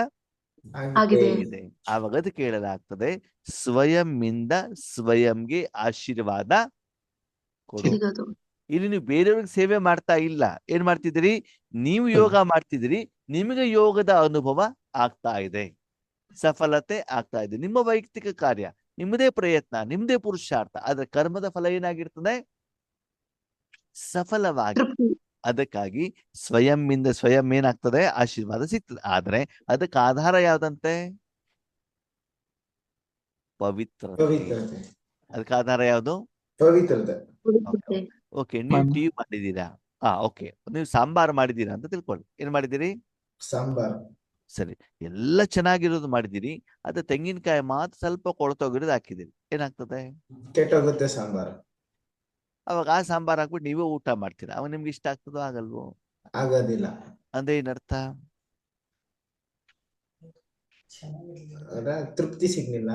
ಆಗಿದೆ. ಇದೆ. ಆವಾಗ ಅದು ಕೇಳಲಾಗ್ತದೆ, ಸ್ವಯಂನಿಂದ ಸ್ವಯಂಗೆ ಆಶೀರ್ವಾದ ಕೊಡು. ಸಿಗೋದು. ಇಲ್ಲಿ ನೀವು ಬೇರೆಯವ್ರಿಗೆ ಸೇವೆ ಮಾಡ್ತಾ ಇಲ್ಲ, ಏನ್ ಮಾಡ್ತಿದ್ದೀರಿ? ನೀವು ಯೋಗ ಮಾಡ್ತಿದ್ದೀರಿ, ನಿಮಗೆ ಯೋಗದ ಅನುಭವ ಆಗ್ತಾ ಇದೆ, ಸಫಲತೆ ಆಗ್ತಾ ಇದೆ. ನಿಮ್ಮ ವೈಯಕ್ತಿಕ ಕಾರ್ಯ, ನಿಮ್ಮದೇ ಪ್ರಯತ್ನ, ನಿಮ್ಮದೇ ಪುರುಷಾರ್ಥ, ಆದ್ರೆ ಕರ್ಮದ ಫಲ ಏನಾಗಿರ್ತದೆ? ಸಫಲವಾಗಿ. ತೃಪ್ತಿ. ಅದಕ್ಕಾಗಿ ಸ್ವಯಂನಿಂದ ಸ್ವಯಂ ಏನಾಗ್ತದೆ? ಆಶೀರ್ವಾದ ಸಿಗ್ತದೆ. ಆದ್ರೆ ಅದಕ್ಕೆ ಆಧಾರ ಯಾವ್ದಂತೆ? ಪವಿತ್ರತೆ. ಪವಿತ್ರತೆ. ಅದಕ್ಕೆ ಆಧಾರ ಯಾವುದು? ಪವಿತ್ರತೆ. ಪವಿತ್ರತೆ. ಓಕೆ, ನೀವು ಮಣ್ಣು. ಟೀ ಮಾಡಿದೀರಾ, ಓಕೆ, ನೀವು ಸಾಂಬಾರ್ ಮಾಡಿದೀರಾ ಅಂತ ತಿಳ್ಕೊಳ್ಳಿ. ಏನ್ ಮಾಡಿದಿರಿ? ಸಾಂಬಾರ್. ಸರಿ, ಎಲ್ಲ ಚೆನ್ನಾಗಿರೋದು ಮಾಡಿದಿರಿ, ಅದೇ ತೆಂಗಿನಕಾಯಿ ಮಾತ್ರ ಸ್ವಲ್ಪ ಕೊಳ್ತೋಗಿರೋದು ಹಾಕಿದಿರಿ, ಏನಾಗ್ತದೆ? ಕೆಟ್ಟೋಗುತ್ತೆ ಸಾಂಬಾರ್. ಅವಾಗ ಆ ಸಾಂಬಾರ್ ಹಾಕ್ಬಿಟ್ಟು ನೀವೇ ಊಟ ಮಾಡ್ತೀರಾ, ಅವಾಗ ನಿಮ್ಗೆ ಇಷ್ಟ ಆಗ್ತದೋ ಆಗಲ್ವೋ? ಆಗೋದಿಲ್ಲ. ಅಂದ್ರೆ ಏನರ್ಥ? ತೃಪ್ತಿ ಸಿಗ್ಲಿಲ್ಲ.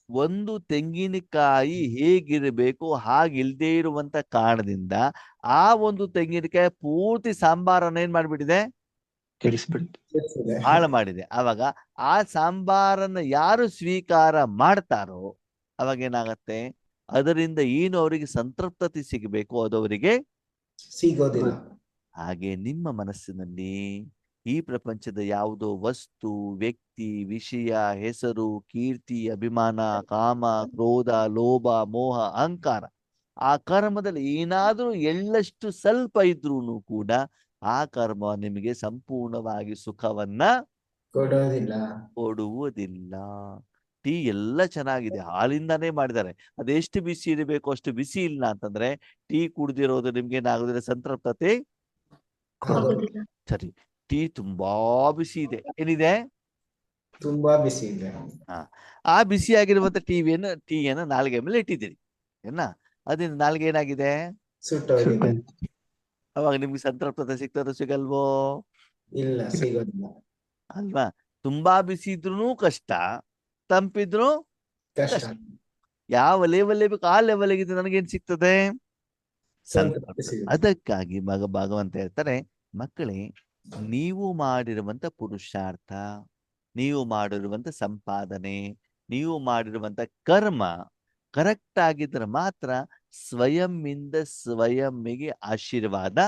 ಒಂದು ತೆಂಗಿನಕಾಯಿ ಹೇಗಿರಬೇಕು ಹಾಗಿಲ್ದೇ ಇರುವಂತ ಕಾರಣದಿಂದ ಆ ಒಂದು ತೆಂಗಿನಕಾಯಿ ಪೂರ್ತಿ ಸಾಂಬಾರನ್ನ ಏನ್ ಮಾಡ್ಬಿಟ್ಟಿದೆ? ಕೆಡಿಸ್ಬಿಡ್ತು. ಹಾಳು ಮಾಡಿದೆ. ಅವಾಗ ಆ ಸಾಂಬಾರನ್ನ ಯಾರು ಸ್ವೀಕಾರ ಮಾಡ್ತಾರೋ ಅವಾಗ ಏನಾಗತ್ತೆ? ಅದರಿಂದ ಏನು ಅವರಿಗೆ ಸಂತೃಪ್ತತೆ ಸಿಗಬೇಕು ಅದು ಅವರಿಗೆ ಸಿಗೋದಿಲ್ಲ. ಹಾಗೆ ನಿಮ್ಮ ಮನಸ್ಸಿನಲ್ಲಿ ಈ ಪ್ರಪಂಚದ ಯಾವುದೋ ವಸ್ತು, ವ್ಯಕ್ತಿ, ವಿಷಯ, ಹೆಸರು, ಕೀರ್ತಿ, ಅಭಿಮಾನ, ಕಾಮ, ಕ್ರೋಧ, ಲೋಭ, ಮೋಹ, ಅಹಂಕಾರ, ಆ ಕರ್ಮದಲ್ಲಿ ಏನಾದ್ರೂ ಎಳ್ಳಷ್ಟು ಸ್ವಲ್ಪ ಇದ್ರೂ ಕೂಡ ಆ ಕರ್ಮ ನಿಮಗೆ ಸಂಪೂರ್ಣವಾಗಿ ಸುಖವನ್ನ ಕೊಡುವುದಿಲ್ಲ. ಟೀ ಎಲ್ಲ ಚೆನ್ನಾಗಿದೆ, ಹಾಲಿಂದಾನೇ ಮಾಡಿದ್ದಾರೆ, ಅದೆಷ್ಟು ಬಿಸಿ ಇರಬೇಕು ಅಷ್ಟು ಬಿಸಿ ಇಲ್ಲ ಅಂತಂದ್ರೆ ಟೀ ಕುಡ್ದಿರೋದು ನಿಮ್ಗೆ ಏನಾಗೋದಿಲ್ಲ? ಸಂತೃಪ್ತತೆ ಆಗೋದಿಲ್ಲ. ಸರಿ, ಟೀ ತುಂಬಾ ಬಿಸಿ ಇದೆ, ಏನಿದೆ? ತುಂಬಾ ಬಿಸಿ ಇದೆ. ಆ ಬಿಸಿಯಾಗಿರುವಂತ ಟೀಯನ್ನು ನಾಲ್ಗೆ ಮೇಲೆ ಇಟ್ಟಿದ್ದೀರಿ, ಅದರಿಂದ ನಾಲ್ಗೆ ಏನಾಗಿದೆ? ಸುಟ್ಟೋಗಿದೆ. ಅವಾಗ ನಿಮ್ಗೆ ಸಂತೃಪ್ತತೆ ಸಿಗ್ತದ ಸಿಗಲ್ವೋ? ಇಲ್ಲ, ಸಿಗೋದಿಲ್ಲ. ಅಲ್ವಾ? ತುಂಬಾ ಬಿಸಿ ಇದ್ರೂ ಕಷ್ಟ, ತಂಪಿದ್ರು ಕಷ್ಟ. ಕಷ್ಟ. ಯಾವ ಲೆವೆಲ್ ಬೇಕು ಆ ಲೆವೆಲ್ಗೆ ನನಗೇನ್ ಸಿಗ್ತದೆ? ಸಂತೃಪ್ತಿ. ಅದಕ್ಕಾಗಿ ಭಗವಂತ ಹೇಳ್ತಾರೆ, ಮಕ್ಕಳೇ, ನೀವು ಮಾಡಿರುವಂತ ಪುರುಷಾರ್ಥ, ನೀವು ಮಾಡಿರುವಂತ ಸಂಪಾದನೆ, ನೀವು ಮಾಡಿರುವಂತ ಕರ್ಮ ಕರೆಕ್ಟ್ ಆಗಿದ್ರೆ ಮಾತ್ರ ಸ್ವಯಂನಿಂದ ಸ್ವಯಂಗೆ ಆಶೀರ್ವಾದ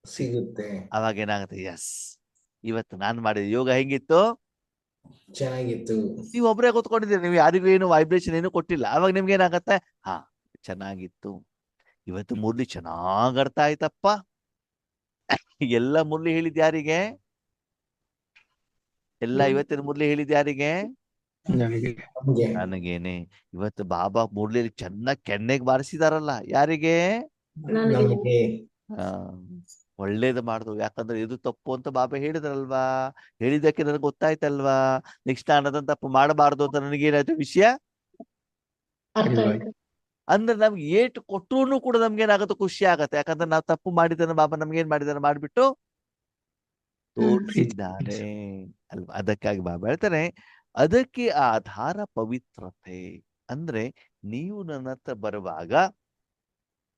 ಸಿಗುತ್ತೆ. ಅವಾಗ ಏನಾಗುತ್ತೆ? ಎಸ್, ಇವತ್ತು ನಾನು ಮಾಡಿದ ಯೋಗ ಹೆಂಗಿತ್ತು? ಚೆನ್ನಾಗಿತ್ತು. ನೀವು ಒಬ್ಬರೇ ಕೂತ್ಕೊಂಡಿದ್ದೀರಿ, ನೀವು ಯಾರಿಗೂ ಏನು ವೈಬ್ರೇಷನ್ ಏನು ಕೊಟ್ಟಿಲ್ಲ, ಅವಾಗ ನಿಮ್ಗೆ ಏನಾಗತ್ತೆ? ಚೆನ್ನಾಗಿತ್ತು, ಇವತ್ತು ಮುರಳಿ ಚೆನ್ನಾಗ್ ಅರ್ಥ ಆಯ್ತಪ್ಪ. ಎಲ್ಲ ಮುರಳಿ ಹೇಳಿದ್ ಯಾರಿಗೆ? ಎಲ್ಲ ಇವತ್ತಿನ ಮುರಳಿ ಹೇಳಿದ್ ಯಾರಿಗೆ? ನನಗೇನೆ. ಇವತ್ತು ಬಾಬಾ ಮುರಳಿಯಲ್ಲಿ ಚೆನ್ನಾಗಿ ಕೆನ್ನೆಗೆ ಬಾರಿಸಿದಾರಲ್ಲ, ಯಾರಿಗೆ? ನಮಗೆ. ಒಳ್ಳೇದು ಮಾಡ್ದು, ಯಾಕಂದ್ರೆ ಇದು ತಪ್ಪು ಅಂತ ಬಾಬಾ ಹೇಳಿದ್ರಲ್ವಾ, ಹೇಳಿದಕ್ಕೆ ನನಗೆ ಗೊತ್ತಾಯ್ತಲ್ವಾ, ನೆಕ್ಸ್ಟ್ ನಾನು ಅದನ್ನ ತಪ್ಪು ಮಾಡಬಾರ್ದು ಅಂತ ನನಗೇನಾಯ್ತು ವಿಷಯ? ಅಂದ್ರೆ ನಮ್ಗೆ ಏಟು ಕೊಟ್ಟರು ಕೂಡ ನಮ್ಗೆ ಏನಾಗುತ್ತೆ? ಖುಷಿ ಆಗತ್ತೆ, ಯಾಕಂದ್ರೆ ನಾವು ತಪ್ಪು ಮಾಡಿದ್ದಾನೆ ಬಾಬಾ ನಮ್ಗೇನ್ ಮಾಡಿದಾನೆ ಮಾಡ್ಬಿಟ್ಟು ತೋರಿಸಿದ್ದಾರೆ ಅಲ್ವಾ. ಅದಕ್ಕಾಗಿ ಬಾಬಾ ಹೇಳ್ತಾರೆ, ಅದಕ್ಕೆ ಆಧಾರ ಪವಿತ್ರತೆ. ಅಂದ್ರೆ ನೀವು ನನ್ನ ಹತ್ರ ಬರುವಾಗ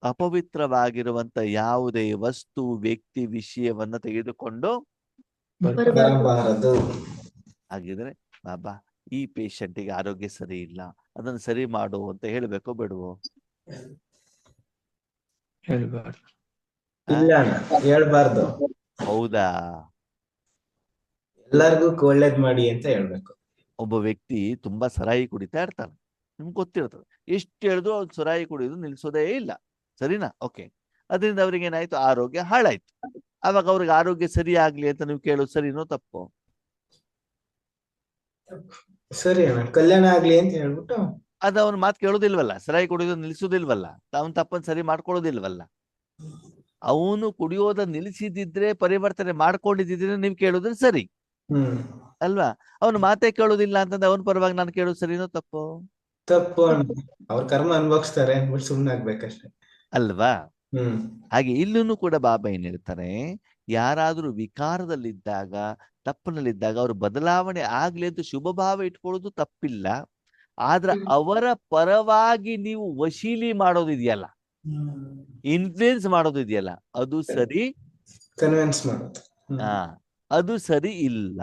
ಅಪವಿತ್ರವಾಗಿರುವಂತ ಯಾವುದೇ ವಸ್ತು, ವ್ಯಕ್ತಿ, ವಿಷಯವನ್ನ ತೆಗೆದುಕೊಂಡು ಬರಬಾರದು. ಹಾಗಿದ್ರೆ ಬಾಬಾ ಈ ಪೇಷಂಟಿಗೆ ಆರೋಗ್ಯ ಸರಿ ಇಲ್ಲ, ಅದನ್ನ ಸರಿ ಮಾಡು ಅಂತ ಹೇಳ್ಬೇಕೋ ಬೇಡವೋ? ಇಲ್ಲ, ಹೇಳ್ಬಾರ್ದು. ಹೌದಾ? ಎಲ್ಲರಿಗೂ ಒಳ್ಳೇದ್ ಮಾಡಿ ಅಂತ ಹೇಳ್ಬೇಕು. ಒಬ್ಬ ವ್ಯಕ್ತಿ ತುಂಬಾ ಸರಾಯಿ ಕುಡಿತಾ ಇರ್ತಾನೆ, ನಿಮ್ಗೆ ಗೊತ್ತಿರ್ತದೆ, ಎಷ್ಟು ಹೇಳಿದ್ರು ಅವ್ರು ಸರಾಯಿ ಕುಡಿಯೋದು ನಿಲ್ಸೋದೇ ಇಲ್ಲ, ಸರಿನಾ? ಓಕೆ, ಅದರಿಂದ ಅವ್ರಿಗೆ ಏನಾಯ್ತು? ಆರೋಗ್ಯ ಹಾಳಾಯ್ತು. ಅವಾಗ ಅವ್ರಿಗೆ ಆರೋಗ್ಯ ಸರಿ ಆಗ್ಲಿ ಅಂತ ನೀವು ಕೇಳೋದು ಸರಿನೋ ತಪ್ಪೋ? ಸರಿ ಅಣ್ಣ, ಕಲ್ಯಾಣ ಆಗ್ಲಿ ಅಂತ ಹೇಳ್ಬಿಟ್ಟು ಅದ ಅವನ ಮಾತು ಕೇಳೋದಿಲ್ವಲ್ಲ, ಸರಾಯಿ ಕುಡಿಯೋದು ನಿಲ್ಸೋದಿಲ್ವಲ್ಲ, ಅವನ್ ತಪ್ಪನ್ ಸರಿ ಮಾಡ್ಕೊಳ್ಳೋದಿಲ್ವಲ್ಲ. ಅವನು ಕುಡಿಯೋದ ನಿಲ್ಸಿದಿದ್ರೆ, ಪರಿವರ್ತನೆ ಮಾಡ್ಕೊಂಡಿದ್ರೆ ನೀವು ಕೇಳೋದ್ರ ಸರಿ ಅಲ್ವಾ? ಅವನು ಮಾತೇ ಕೇಳೋದಿಲ್ಲ ಅಂತಂದ್ರೆ ಅವನ ಪರವಾಗಿ ನಾನು ಕೇಳೋದು ಸರಿನೋ ತಪ್ಪೋ? ತಪ್ಪು ಅವ್ರ ಕರ್ಮ ಅನ್ಭವಿಸ್ತಾರೆ ಅಂದ್ಬಿಟ್ಟು ಸುಮ್ನಾಗ್ಬೇಕಷ್ಟೆ. ಅಲ್ವಾ? ಹ್ಮ್ ಹಾಗೆ ಇಲ್ಲೂ ಕೂಡ ಬಾಬಾ ಏನ್ ಹೇಳ್ತಾರೆ, ಯಾರಾದ್ರೂ ವಿಕಾರದಲ್ಲಿದ್ದಾಗ, ತಪ್ಪಿನಲ್ಲಿದ್ದಾಗ ಅವ್ರು ಬದಲಾವಣೆ ಆಗ್ಲಿ ಅಂತ ಶುಭ ಭಾವ ಇಟ್ಕೊಳ್ಳೋದು ತಪ್ಪಿಲ್ಲ. ಆದ್ರೆ ಅವರ ಪರವಾಗಿ ನೀವು ವಶೀಲಿ ಮಾಡೋದಿದೆಯಲ್ಲ, ಇನ್ಫ್ಲೂಯೆನ್ಸ್ ಮಾಡೋದಿದೆಯಲ್ಲ, ಅದು ಸರಿ. ಕನ್ವಿನ್ಸ್ ಮಾಡೋದು. ಆ ಅದು ಸರಿ ಇಲ್ಲ.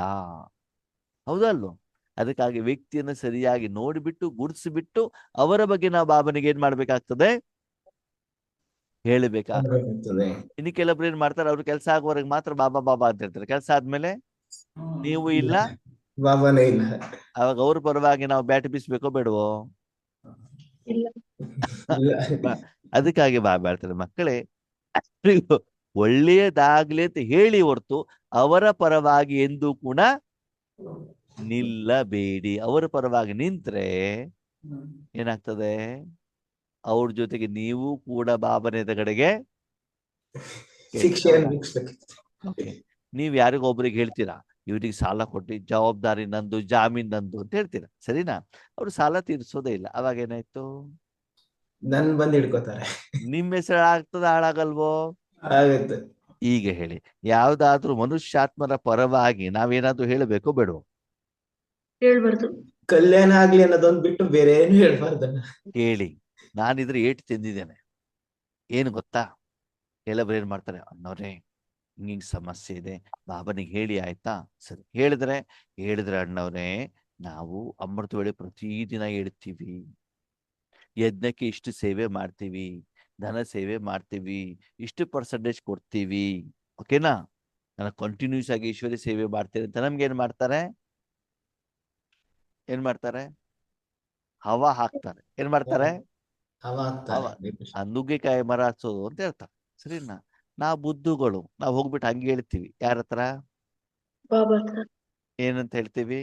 ಹೌದಲ್ವ? ಅದಕ್ಕಾಗಿ ವ್ಯಕ್ತಿಯನ್ನು ಸರಿಯಾಗಿ ನೋಡಿಬಿಟ್ಟು ಗುರುತಿಸಿಬಿಟ್ಟು ಅವರ ಬಗ್ಗೆ ನಾವು ಬಾಬನಿಗೆ ಏನ್ ಮಾಡ್ಬೇಕಾಗ್ತದೆ, ಹೇಳಬೇಕಾಗ್ತದೆ. ಆಗ್ತದೆ. ಇನ್ನು ಕೆಲವೊಬ್ರು ಏನ್ ಮಾಡ್ತಾರೆ, ಅವ್ರ ಕೆಲಸ ಆಗುವವರೆಗೆ ಮಾತ್ರ ಬಾಬಾ ಬಾಬಾ ಅಂತ ಹೇಳ್ತಾರೆ. ಕೆಲಸ ಆದ್ಮೇಲೆ ನೀವು ಇಲ್ಲ, ಬಾಬಾನೇ ಇಲ್ಲ. ಅವಾಗ ಅವ್ರ ಪರವಾಗಿ ನಾವು ಬ್ಯಾಟ್ ಬೀಸ್ಬೇಕೋ ಬೇಡವೋ? ಇಲ್ಲ. ಇಲ್ಲ. ಅದಕ್ಕಾಗಿ ಬಾಬಾ ಹೇಳ್ತಾರೆ, ಮಕ್ಕಳೇ ಒಳ್ಳೆಯದಾಗ್ಲಿ ಅಂತ ಹೇಳಿ ಹೊರತು ಅವರ ಪರವಾಗಿ ಎಂದೂ ಕೂಡ ನಿಲ್ಲಬೇಡಿ. ಅವರ ಪರವಾಗಿ ನಿಂತ್ರೆ ಏನಾಗ್ತದೆ, ಅವ್ರ ಜೊತೆಗೆ ನೀವು ಕೂಡ ಬಾಬನ ಎದುರುಗಡೆಗೆ ಶಿಕ್ಷೆ ಅನುಭವಿಸ್ಬೇಕು. ಓಕೆ, ನೀವ್ ಯಾರಿಗೊಬ್ರಿಗೆ ಹೇಳ್ತೀರಾ, ಇವ್ರಿಗೆ ಸಾಲ ಕೊಟ್ಟು ಜವಾಬ್ದಾರಿ ನಂದು, ಜಾಮೀನ್ ನಂದು ಅಂತ ಹೇಳ್ತೀರಾ, ಸರಿನಾ? ಅವ್ರು ಸಾಲ ತೀರಿಸೋದೇ ಇಲ್ಲ. ಅವಾಗ ಏನಾಯ್ತು, ನನ್ ಬಂದ್ ಹಿಡ್ಕೋತಾರೆ. ನಿಮ್ ಹೆಸರು ಆಗ್ತದ, ಹಾಳಾಗಲ್ವೋ? ಆಗುತ್ತೆ. ಈಗ ಹೇಳಿ, ಯಾವ್ದಾದ್ರೂ ಮನುಷ್ಯಾತ್ಮರ ಪರವಾಗಿ ನಾವೇನಾದ್ರೂ ಹೇಳಬೇಕೋ ಬೇಡವೋ? ಹೇಳ್ಬಾರ್ದು. ಕಲ್ಯಾಣ ಆಗ್ಲಿ ಅನ್ನೋದೊಂದ್ ಬಿಟ್ಟು ಬೇರೆ ಏನು ಹೇಳ್ಬಾರ್ದನ್ನ. ಹೇಳಿ, ನಾನಿದ್ರೆ ಏಟು ತಿಂದಿದ್ದೇನೆ. ಏನು ಗೊತ್ತಾ, ಕೆಲವ್ರು ಏನ್ ಮಾಡ್ತಾರೆ, ಅಣ್ಣವ್ರೆ ಹಿಂಗಿಂಗ್ ಸಮಸ್ಯೆ ಇದೆ, ಬಾಬನಿಗೆ ಹೇಳಿ ಆಯ್ತಾ? ಸರಿ, ಹೇಳಿದ್ರೆ ಅಣ್ಣವ್ರೆ, ನಾವು ಅಮೃತ ವೇಳೆ ಪ್ರತಿದಿನ ಹೇಳ್ತೀವಿ, ಯಜ್ಞಕ್ಕೆ ಇಷ್ಟು ಸೇವೆ ಮಾಡ್ತೀವಿ, ಧನ ಸೇವೆ ಮಾಡ್ತೀವಿ, ಇಷ್ಟು ಪರ್ಸೆಂಟೇಜ್ ಕೊಡ್ತೀವಿ, ಓಕೆನಾ? ನಾನು ಕಂಟಿನ್ಯೂಸ್ ಆಗಿ ಈಶ್ವರಿ ಸೇವೆ ಮಾಡ್ತೀನಿ ಅಂತ ನಮ್ಗೆ ಏನ್ ಮಾಡ್ತಾರೆ, ಹವಾ ಹಾಕ್ತಾರೆ. ಏನ್ ಮಾಡ್ತಾರೆ? ಅವ ಆಗ್ತಾರೆ. ಆ ನುಗ್ಗೆಕಾಯಿ ಮರ ಹಚ್ಚೋದು ಅಂತ ಹೇಳ್ತಾರೆ, ಸರಿನಾ? ನಾವು ಬುದ್ಧುಗಳು, ನಾವು ಹೋಗ್ಬಿಟ್ಟು ಹಂಗೆ ಹೇಳ್ತೀವಿ. ಯಾರ ಹತ್ರ? ಬಾಬಾ ಹತ್ರ. ಏನಂತ ಹೇಳ್ತೀವಿ?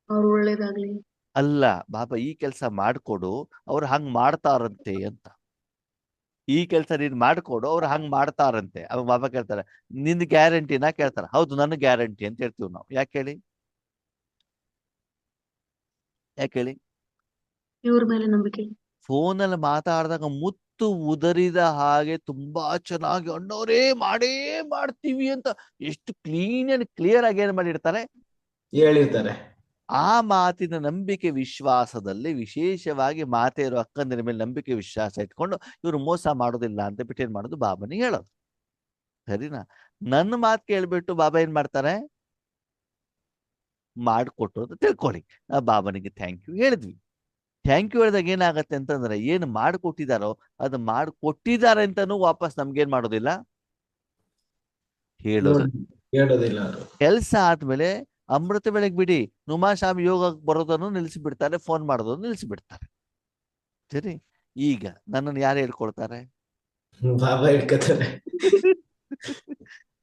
ಅವ್ರು ಒಳ್ಳೇದಾಗ್ಲಿ. ಅಲ್ಲ, ಬಾಬಾ ಈ ಕೆಲಸ ಮಾಡ್ಕೊಡು, ಅವ್ರು ಹಂಗ್ ಮಾಡ್ತಾರಂತೆ ಅಂತ. ಈ ಕೆಲಸ ನೀನ್ ಮಾಡ್ಕೊಡು, ಅವ್ರು ಹಂಗ್ ಮಾಡ್ತಾರಂತೆ. ಅವಾಗ ಬಾಬಾ ಕೇಳ್ತಾರೆ, ನಿನ್ ಗ್ಯಾರಂಟಿನಾ ಕೇಳ್ತಾರೆ. ಹೌದು, ನನ್ನ ಗ್ಯಾರಂಟಿ ಅಂತ ಹೇಳ್ತೀವಿ ನಾವು. ಯಾಕೆ ಹೇಳಿ? ಇವ್ರ ಮೇಲೆ ನಂಬಿಕೆ. ಫೋನಲ್ಲಿ ಮಾತಾಡಿದಾಗ ಮುತ್ತು ಉದರಿದ ಹಾಗೆ ತುಂಬಾ ಚೆನ್ನಾಗಿ ಅಣ್ಣವರೇ ಮಾಡೇ ಮಾಡ್ತೀವಿ ಅಂತ ಎಷ್ಟು ಕ್ಲೀನ್ ಅಂಡ್ ಕ್ಲಿಯರ್ ಆಗಿ ಏನ್ ಮಾಡಿರ್ತಾರೆ, ಹೇಳಿರ್ತಾರೆ. ಆ ಮಾತಿನ ನಂಬಿಕೆ ವಿಶ್ವಾಸದಲ್ಲಿ, ವಿಶೇಷವಾಗಿ ಮಾತೆಯರು ಅಕ್ಕಂದಿರ ಮೇಲೆ ನಂಬಿಕೆ ವಿಶ್ವಾಸ ಇಟ್ಕೊಂಡು ಇವರು ಮೋಸ ಮಾಡೋದಿಲ್ಲ ಅಂತ ಬಿಟ್ಟು ಏನ್ ಮಾಡೋದು, ಬಾಬನಿಗೆ ಹೇಳೋದು, ಸರಿನಾ? ನನ್ನ ಮಾತು ಕೇಳ್ಬಿಟ್ಟು ಬಾಬಾ ಏನ್ ಮಾಡ್ತಾರೆ, ಮಾಡ್ಕೊಟ್ರು ಅಂತ ತಿಳ್ಕೊಳ್ಳಿ. ನಾವು ಬಾಬನಿಗೆ ಥ್ಯಾಂಕ್ ಯು ಹೇಳಿದ್ವಿ. ಥ್ಯಾಂಕ್ ಯು ಹೇಳಿದಾಗ ಏನಾಗತ್ತೆ ಅಂತಂದ್ರೆ, ಏನು ಮಾಡಿಕೊಟ್ಟಿದಾರೋ ಅದು ಮಾಡಿಕೊಟ್ಟಿದ್ದಾರೆ ಅಂತಾನು ವಾಪಸ್ ನಮ್ಗೇನ್ ಮಾಡೋದಿಲ್ಲ, ಹೇಳೋದಿಲ್ಲ ಅವರು. ಕೆಲಸ ಆದ್ಮೇಲೆ ಅಮೃತ ಬೆಳಗ್ಗೆ ಬಿಡಿ, ನುಮಾಶಾಮಿ ಯೋಗಕ್ಕೆ ಬರೋದನ್ನು ನಿಲ್ಲಿಸಿಬಿಡ್ತಾರೆ, ಫೋನ್ ಮಾಡೋದನ್ನು ನಿಲ್ಲಿಸಿಬಿಡ್ತಾರೆ. ಸರಿ, ಈಗ ನನ್ನನ್ನು ಯಾರು ಹೇಳ್ಕೊಳ್ತಾರೆ? ಬಾಬಾ ಹಿಡ್ಕೋತಾರೆ.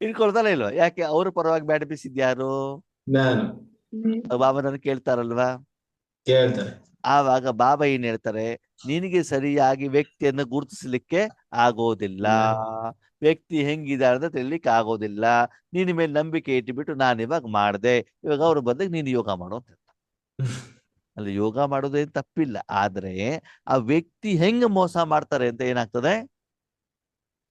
ಇಟ್ಕೊಳ್ತಾರ ಇಲ್ವಾ? ಯಾಕೆ? ಅವ್ರ ಪರವಾಗಿ ಬ್ಯಾಟ್ ಬೀಸಿದ್ಯಾರು? ನಾನು. ಬಾಬಾ ನನ್ನ ಕೇಳ್ತಾರಲ್ವಾ? ಕೇಳ್ತಾರೆ. ಆವಾಗ ಬಾಬಾ ಏನ್ ಹೇಳ್ತಾರೆ, ನಿನಗೆ ಸರಿಯಾಗಿ ವ್ಯಕ್ತಿಯನ್ನು ಗುರುತಿಸ್ಲಿಕ್ಕೆ ಆಗೋದಿಲ್ಲ, ವ್ಯಕ್ತಿ ಹೆಂಗಿದ್ದಾರೆ ಅಂತ ತಿಳಿಲಿಕ್ಕೆ ಆಗೋದಿಲ್ಲ, ನಿನ್ನ ಮೇಲೆ ನಂಬಿಕೆ ಇಟ್ಟುಬಿಟ್ಟು ನಾನು ಇವಾಗ ಮಾಡ್ದೆ, ಇವಾಗ ಅವ್ರ ಬದಲಿಗೆ ನೀನು ಯೋಗ ಮಾಡು ಅಂತ ಹೇಳ್ತಾರೆ. ಅಲ್ಲಿ ಯೋಗ ಮಾಡೋದೇನು ತಪ್ಪಿಲ್ಲ, ಆದ್ರೆ ಆ ವ್ಯಕ್ತಿ ಹೆಂಗ್ ಮೋಸ ಮಾಡ್ತಾರೆ ಅಂತ ಏನಾಗ್ತದೆ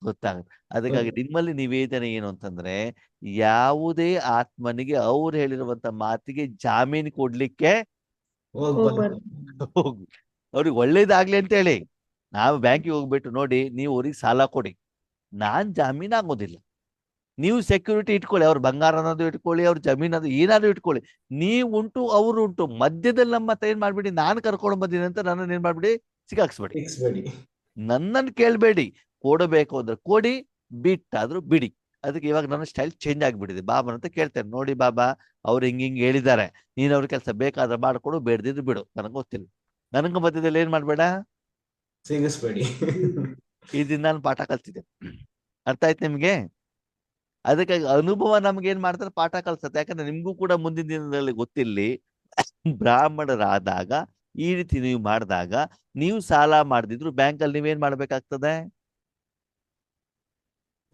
ಗೊತ್ತಾಗುತ್ತೆ. ಅದಕ್ಕಾಗಿ ನಿಮ್ಮಲ್ಲಿ ನಿವೇದನೆ ಏನು ಅಂತಂದ್ರೆ, ಯಾವುದೇ ಆತ್ಮನಿಗೆ ಅವ್ರು ಹೇಳಿರುವಂತ ಮಾತಿಗೆ ಜಾಮೀನು ಕೊಡ್ಲಿಕ್ಕೆ ಹೋಗ್ಬಾರ್ದು. ಹೋಗು. ಅವ್ರಿಗೆ ಒಳ್ಳೇದಾಗ್ಲಿ ಅಂತ ಹೇಳಿ ನಾವು ಬ್ಯಾಂಕಿಗೆ ಹೋಗ್ಬಿಟ್ಟು, ನೋಡಿ ನೀವು ಅವ್ರಿಗೆ ಸಾಲ ಕೊಡಿ, ನಾನ್ ಜಾಮೀನ್ ಆಗೋದಿಲ್ಲ, ನೀವು ಸೆಕ್ಯೂರಿಟಿ ಇಟ್ಕೊಳ್ಳಿ, ಅವ್ರ ಬಂಗಾರ ಅನ್ನೋದು ಇಟ್ಕೊಳ್ಳಿ, ಅವ್ರ ಜಮೀನ್ ಅದು ಏನಾದ್ರು ಇಟ್ಕೊಳ್ಳಿ, ನೀವು ಉಂಟು ಅವ್ರು ಉಂಟು, ಮಧ್ಯದಲ್ಲಿ ನಮ್ಮ ಹತ್ರ ಏನ್ ಮಾಡ್ಬಿಡಿ, ನಾನು ಕರ್ಕೊಂಡು ಬಂದಿನಿ ಅಂತ ನನ್ನನ್ನು ಏನ್ ಮಾಡ್ಬಿಡಿ, ಸಿಕ್ಕಾಕ್ಸ್ಬೇಡಿ. ನನ್ನನ್ನು ಕೇಳ್ಬೇಡಿ, ಕೊಡಬೇಕು ಅಂದ್ರೆ ಕೊಡಿ, ಬಿಟ್ಟಾದ್ರೂ ಬಿಡಿ. ಅದಕ್ಕೆ ಇವಾಗ ನನ್ನ ಸ್ಟೈಲ್ ಚೇಂಜ್ ಆಗಿಬಿಟ್ಟಿದೆ. ಬಾಬಾ ಅಂತ ಕೇಳ್ತೇನೆ, ನೋಡಿ ಬಾಬಾ ಅವ್ರು ಹಿಂಗ್ ಹೇಳಿದ್ದಾರೆ, ನೀನ್ ಅವ್ರ ಕೆಲಸ ಬೇಕಾದ್ರೆ ಮಾಡ್ಕೊಡು, ಬೇಡದಿದ್ರು ಬಿಡು, ನನಗೆ ಗೊತ್ತಿಲ್ಲ. ನನಗ ಮಧ್ಯದಲ್ಲಿ ಏನ್ ಮಾಡ್ಬೇಡ, ಸಿಗಿಸ್ಬೇಡಿ. ಇದನ್ನ ನಾನು ಪಾಠ ಕಲ್ತಿದ್ದೆ. ಅರ್ಥ ಆಯ್ತು ನಿಮ್ಗೆ? ಅದಕ್ಕಾಗಿ ಅನುಭವ ನಮ್ಗೆ ಏನ್ ಮಾಡ್ತಾರೆ, ಪಾಠ ಕಲ್ಸತ್ತೆ. ಯಾಕಂದ್ರೆ ನಿಮ್ಗೂ ಕೂಡ ಮುಂದಿನ ದಿನದಲ್ಲಿ ಗೊತ್ತಿರ್ಲಿ, ಬ್ರಾಹ್ಮಣರಾದಾಗ ಈ ರೀತಿ ನೀವು ಮಾಡಿದಾಗ, ನೀವು ಸಾಲ ಮಾಡ್ದಿದ್ರು ಬ್ಯಾಂಕಲ್ಲಿ ನೀವೇನ್ ಮಾಡ್ಬೇಕಾಗ್ತದೆ,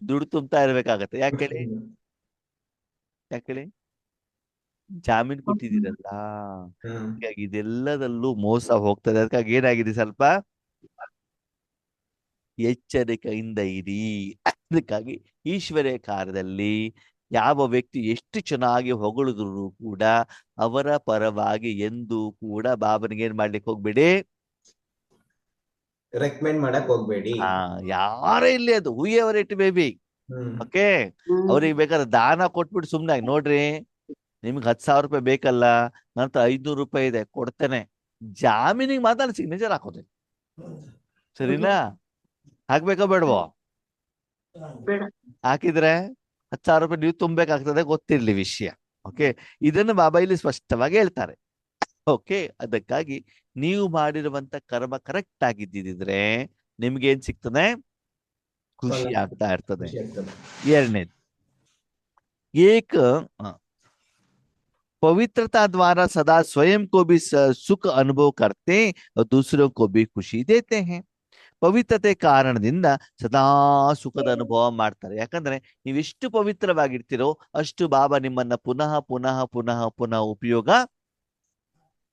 ದುಡ್ಡು ತುಂಬ್ತಾ ಇರ್ಬೇಕಾಗತ್ತೆ. ಯಾಕೆ ಹೇಳಿ? ಜಾಮೀನ್ ಕೊಟ್ಟಿದ್ದೀರಲ್ಲ, ಹ್ಮ್ ಹೀಗಾಗಿ ಇದೆಲ್ಲದಲ್ಲೂ ಮೋಸ ಹೋಗ್ತದೆ. ಅದಕ್ಕಾಗಿ ಏನಾಗಿದೆ, ಸ್ವಲ್ಪ ಎಚ್ಚರಿಕೆಯಿಂದ ಇರಿ. ಅದಕ್ಕಾಗಿ ಈಶ್ವರ್ಯ ಕಾರ್ಯದಲ್ಲಿ ಯಾವ ವ್ಯಕ್ತಿ ಎಷ್ಟು ಚೆನ್ನಾಗಿ ಹೊಗಳಿದ್ರು ಕೂಡ ಅವರ ಪರವಾಗಿ ಎಂದೂ ಕೂಡ ಬಾಬನಿಗೆ ಏನ್ ಮಾಡ್ಲಿಕ್ಕೆ ಹೋಗ್ಬೇಡಿ. ರೆಕಮೆಂಡ್ ಮಾಡಕ್ ಹೋಗ್ಬೇಡಿ. ಯಾರೇ ಇಲ್ಲಿ, ಅದು ಹೂಯೆವರ್ ಇಟ್ ಬೇಬಿ. ಹ್ಮ್ ಓಕೆ, ಅವ್ರಿಗೆ ಬೇಕಾದ್ರೆ ದಾನ ಕೊಟ್ಬಿಟ್ಟು ಸುಮ್ನೆ ನೋಡ್ರಿ, ನಿಮ್ಗೆ 10,000 ರೂಪಾಯಿ ಬೇಕಲ್ಲ, ನಂತರ 500 ರೂಪಾಯಿ ಇದೆ ಕೊಡ್ತೇನೆ, ಜಾಮೀನಿಗೆ ಮಾತ್ರ ಸಿಗ್ನೇಚರ್ ಹಾಕೋದೆ. ಸರಿನಾ? ಹಾಕ್ಬೇಕಾ ಬೇಡವೋ? ಬೇಡ. ಹಾಕಿದ್ರೆ 10,000 ರೂಪಾಯಿ ನೀವು ತುಂಬಬೇಕಾಗ್ತದೆ, ಗೊತ್ತಿರ್ಲಿ ವಿಷಯ. ಓಕೆ, ಇದನ್ನು ಬಾಬಾ ಇಲ್ಲಿ ಸ್ಪಷ್ಟವಾಗಿ ಹೇಳ್ತಾರೆ. ಓಕೆ, ಅದಕ್ಕಾಗಿ ನೀವು ಮಾಡಿರುವಂತ ಕರ್ಮ ಕರೆಕ್ಟ್ ಆಗಿದ್ದಿದ್ರೆ ನಿಮ್ಗೆ ಏನ್ ಸಿಗ್ತದೆ? ಖುಷಿ ಆಗ್ತಾ ಇರ್ತದೆ. ಖುಷಿ ಆಗ್ತದೆ. ಎರಡನೇದು, ಏಕ पवित्रता द्वारा सदा स्वयं को भी सुख अनुभव करते और दूसरों को भी खुशी देते हैं. ಪವಿತ್ರತೆ ಕಾರಣದಿಂದ ಸದಾ ಸುಖದ ಅನುಭವ ಮಾಡ್ತಾರೆ. ಯಾಕಂದ್ರೆ ನೀವೆಷ್ಟು ಪವಿತ್ರವಾಗಿರ್ತೀರೋ ಅಷ್ಟು ಬಾಬಾ ನಿಮ್ಮನ್ನ ಪುನಃ ಪುನಃ ಪುನಃ ಪುನಃ ಉಪಯೋಗ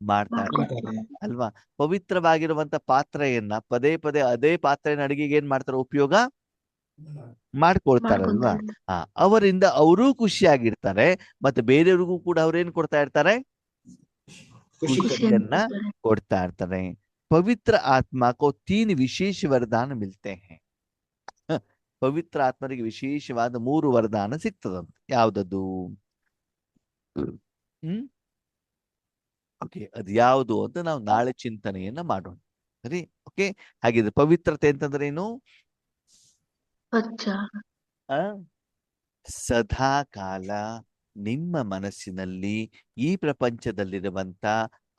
ಮಾಡ್ತಾ ಇರ್ತಾರೆ ಅಲ್ವಾ? ಪವಿತ್ರವಾಗಿರುವಂತ ಪಾತ್ರೆಯನ್ನ ಪದೇ ಪದೇ ಅದೇ ಪಾತ್ರೆನ ಅಡಿಗೆಗೆ ಏನ್ ಮಾಡ್ತಾರೆ? ಉಪಯೋಗ ಮಾಡ್ಕೊಳ್ತಾರಲ್ವಾ? ಅವರಿಂದ ಅವರೂ ಖುಷಿಯಾಗಿರ್ತಾರೆ, ಮತ್ತೆ ಬೇರೆಯವ್ರಿಗೂ ಕೂಡ ಅವ್ರೇನ್ ಕೊಡ್ತಾ ಇರ್ತಾರೆ? ಖುಷಿಯನ್ನ ಕೊಡ್ತಾ ಇರ್ತಾರೆ. ಪವಿತ್ರ ಆತ್ಮ को 3 ವಿಶೇಷ ವರದಾನ मिलते हैं. ಪವಿತ್ರ ಆತ್ಮರಿಗೆ ವಿಶೇಷವಾದ 3 ವರದಾನ ಸಿಗ್ತದಂತೆ. ಯಾವ್ದದು? ಓಕೆ, ಅದು ಯಾವುದು ಅಂತ ನಾವು ನಾಳೆ ಚಿಂತನೆಯನ್ನ ಮಾಡೋಣ. ಸರಿ? ಓಕೆ, ಹಾಗಿದ್ರೆ ಪವಿತ್ರತೆ ಅಂತಂದ್ರೆ ಏನು? ಸದಾ ಕಾಲ ನಿಮ್ಮ ಮನಸ್ಸಿನಲ್ಲಿ ಈ ಪ್ರಪಂಚದಲ್ಲಿರುವಂತ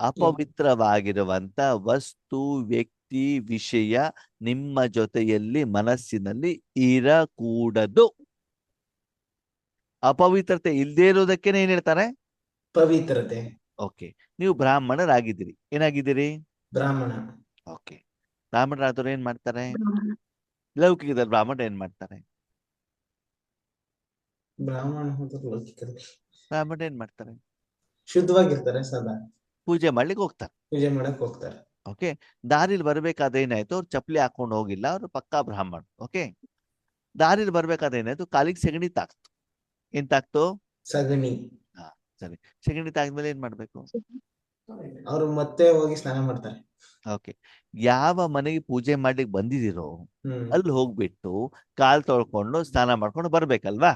ಅಪವಿತ್ರವಾಗಿರುವಂತ ವಸ್ತು, ವ್ಯಕ್ತಿ, ವಿಷಯ ನಿಮ್ಮ ಜೊತೆಯಲ್ಲಿ ಮನಸ್ಸಿನಲ್ಲಿ ಇರಕೂಡದು. ಅಪವಿತ್ರತೆ ಇಲ್ಲದೆ ಇರೋದಕ್ಕೇನೆ ಏನ್ ಹೇಳ್ತಾರೆ? ಪವಿತ್ರತೆ. ಓಕೆ, ನೀವು ಬ್ರಾಹ್ಮಣರಾಗಿದ್ದೀರಿ. ಏನಾಗಿದ್ದೀರಿ? ಬ್ರಾಹ್ಮಣ. ಓಕೆ, ಬ್ರಾಹ್ಮಣರಾದವ್ರು ಏನ್ ಮಾಡ್ತಾರೆ? ಲೌಕಿಕದಲ್ಲಿ ಬ್ರಾಹ್ಮಣ ಏನ್ ಮಾಡ್ತಾರೆ? ಬ್ರಾಹ್ಮಣ ಏನ್ ಮಾಡ್ತಾರೆ? ಶುದ್ಧವಾಗಿರ್ತಾರೆ, ಸದಾ ಪೂಜೆ ಮಾಡ್ಲಿಕ್ಕೆ ಹೋಗ್ತಾರೆ, ಪೂಜೆ ಮಾಡಕ್ ಹೋಗ್ತಾರೆ. ಓಕೆ, ದಾರಿಲಿ ಬರ್ಬೇಕಾದ್ರೆ ಏನಾಯ್ತು? ಅವ್ರು ಚಪ್ಪಲಿ ಹಾಕೊಂಡು ಹೋಗಿಲ್ಲ, ಅವ್ರು ಪಕ್ಕಾ ಬ್ರಾಹ್ಮಣ. ಓಕೆ, ದಾರಿಲಿ ಬರ್ಬೇಕಾದ್ರೆ ಏನಾಯ್ತು? ಕಾಲಿಗೆ ಸೆಗಣಿ ತಾಕ್ತು. ಏನ್ ತಾಕ್ತು? ಸಗಣಿ. ಸರಿ, ಸೆಗಣಿ ತಾಕ್ದ್ಮೇಲೆ ಏನ್ ಮಾಡ್ಬೇಕು? ಅವ್ರು ಮತ್ತೆ ಹೋಗಿ ಸ್ನಾನ ಮಾಡ್ತಾರೆ. ಓಕೆ, ಯಾವ ಮನೆಗೆ ಪೂಜೆ ಮಾಡ್ಲಿಕ್ಕೆ ಬಂದಿದಿರೋ ಅಲ್ಲಿ ಹೋಗ್ಬಿಟ್ಟು ಕಾಲ್ ತೊಳ್ಕೊಂಡು ಸ್ನಾನ ಮಾಡ್ಕೊಂಡು ಬರ್ಬೇಕಲ್ವಾ?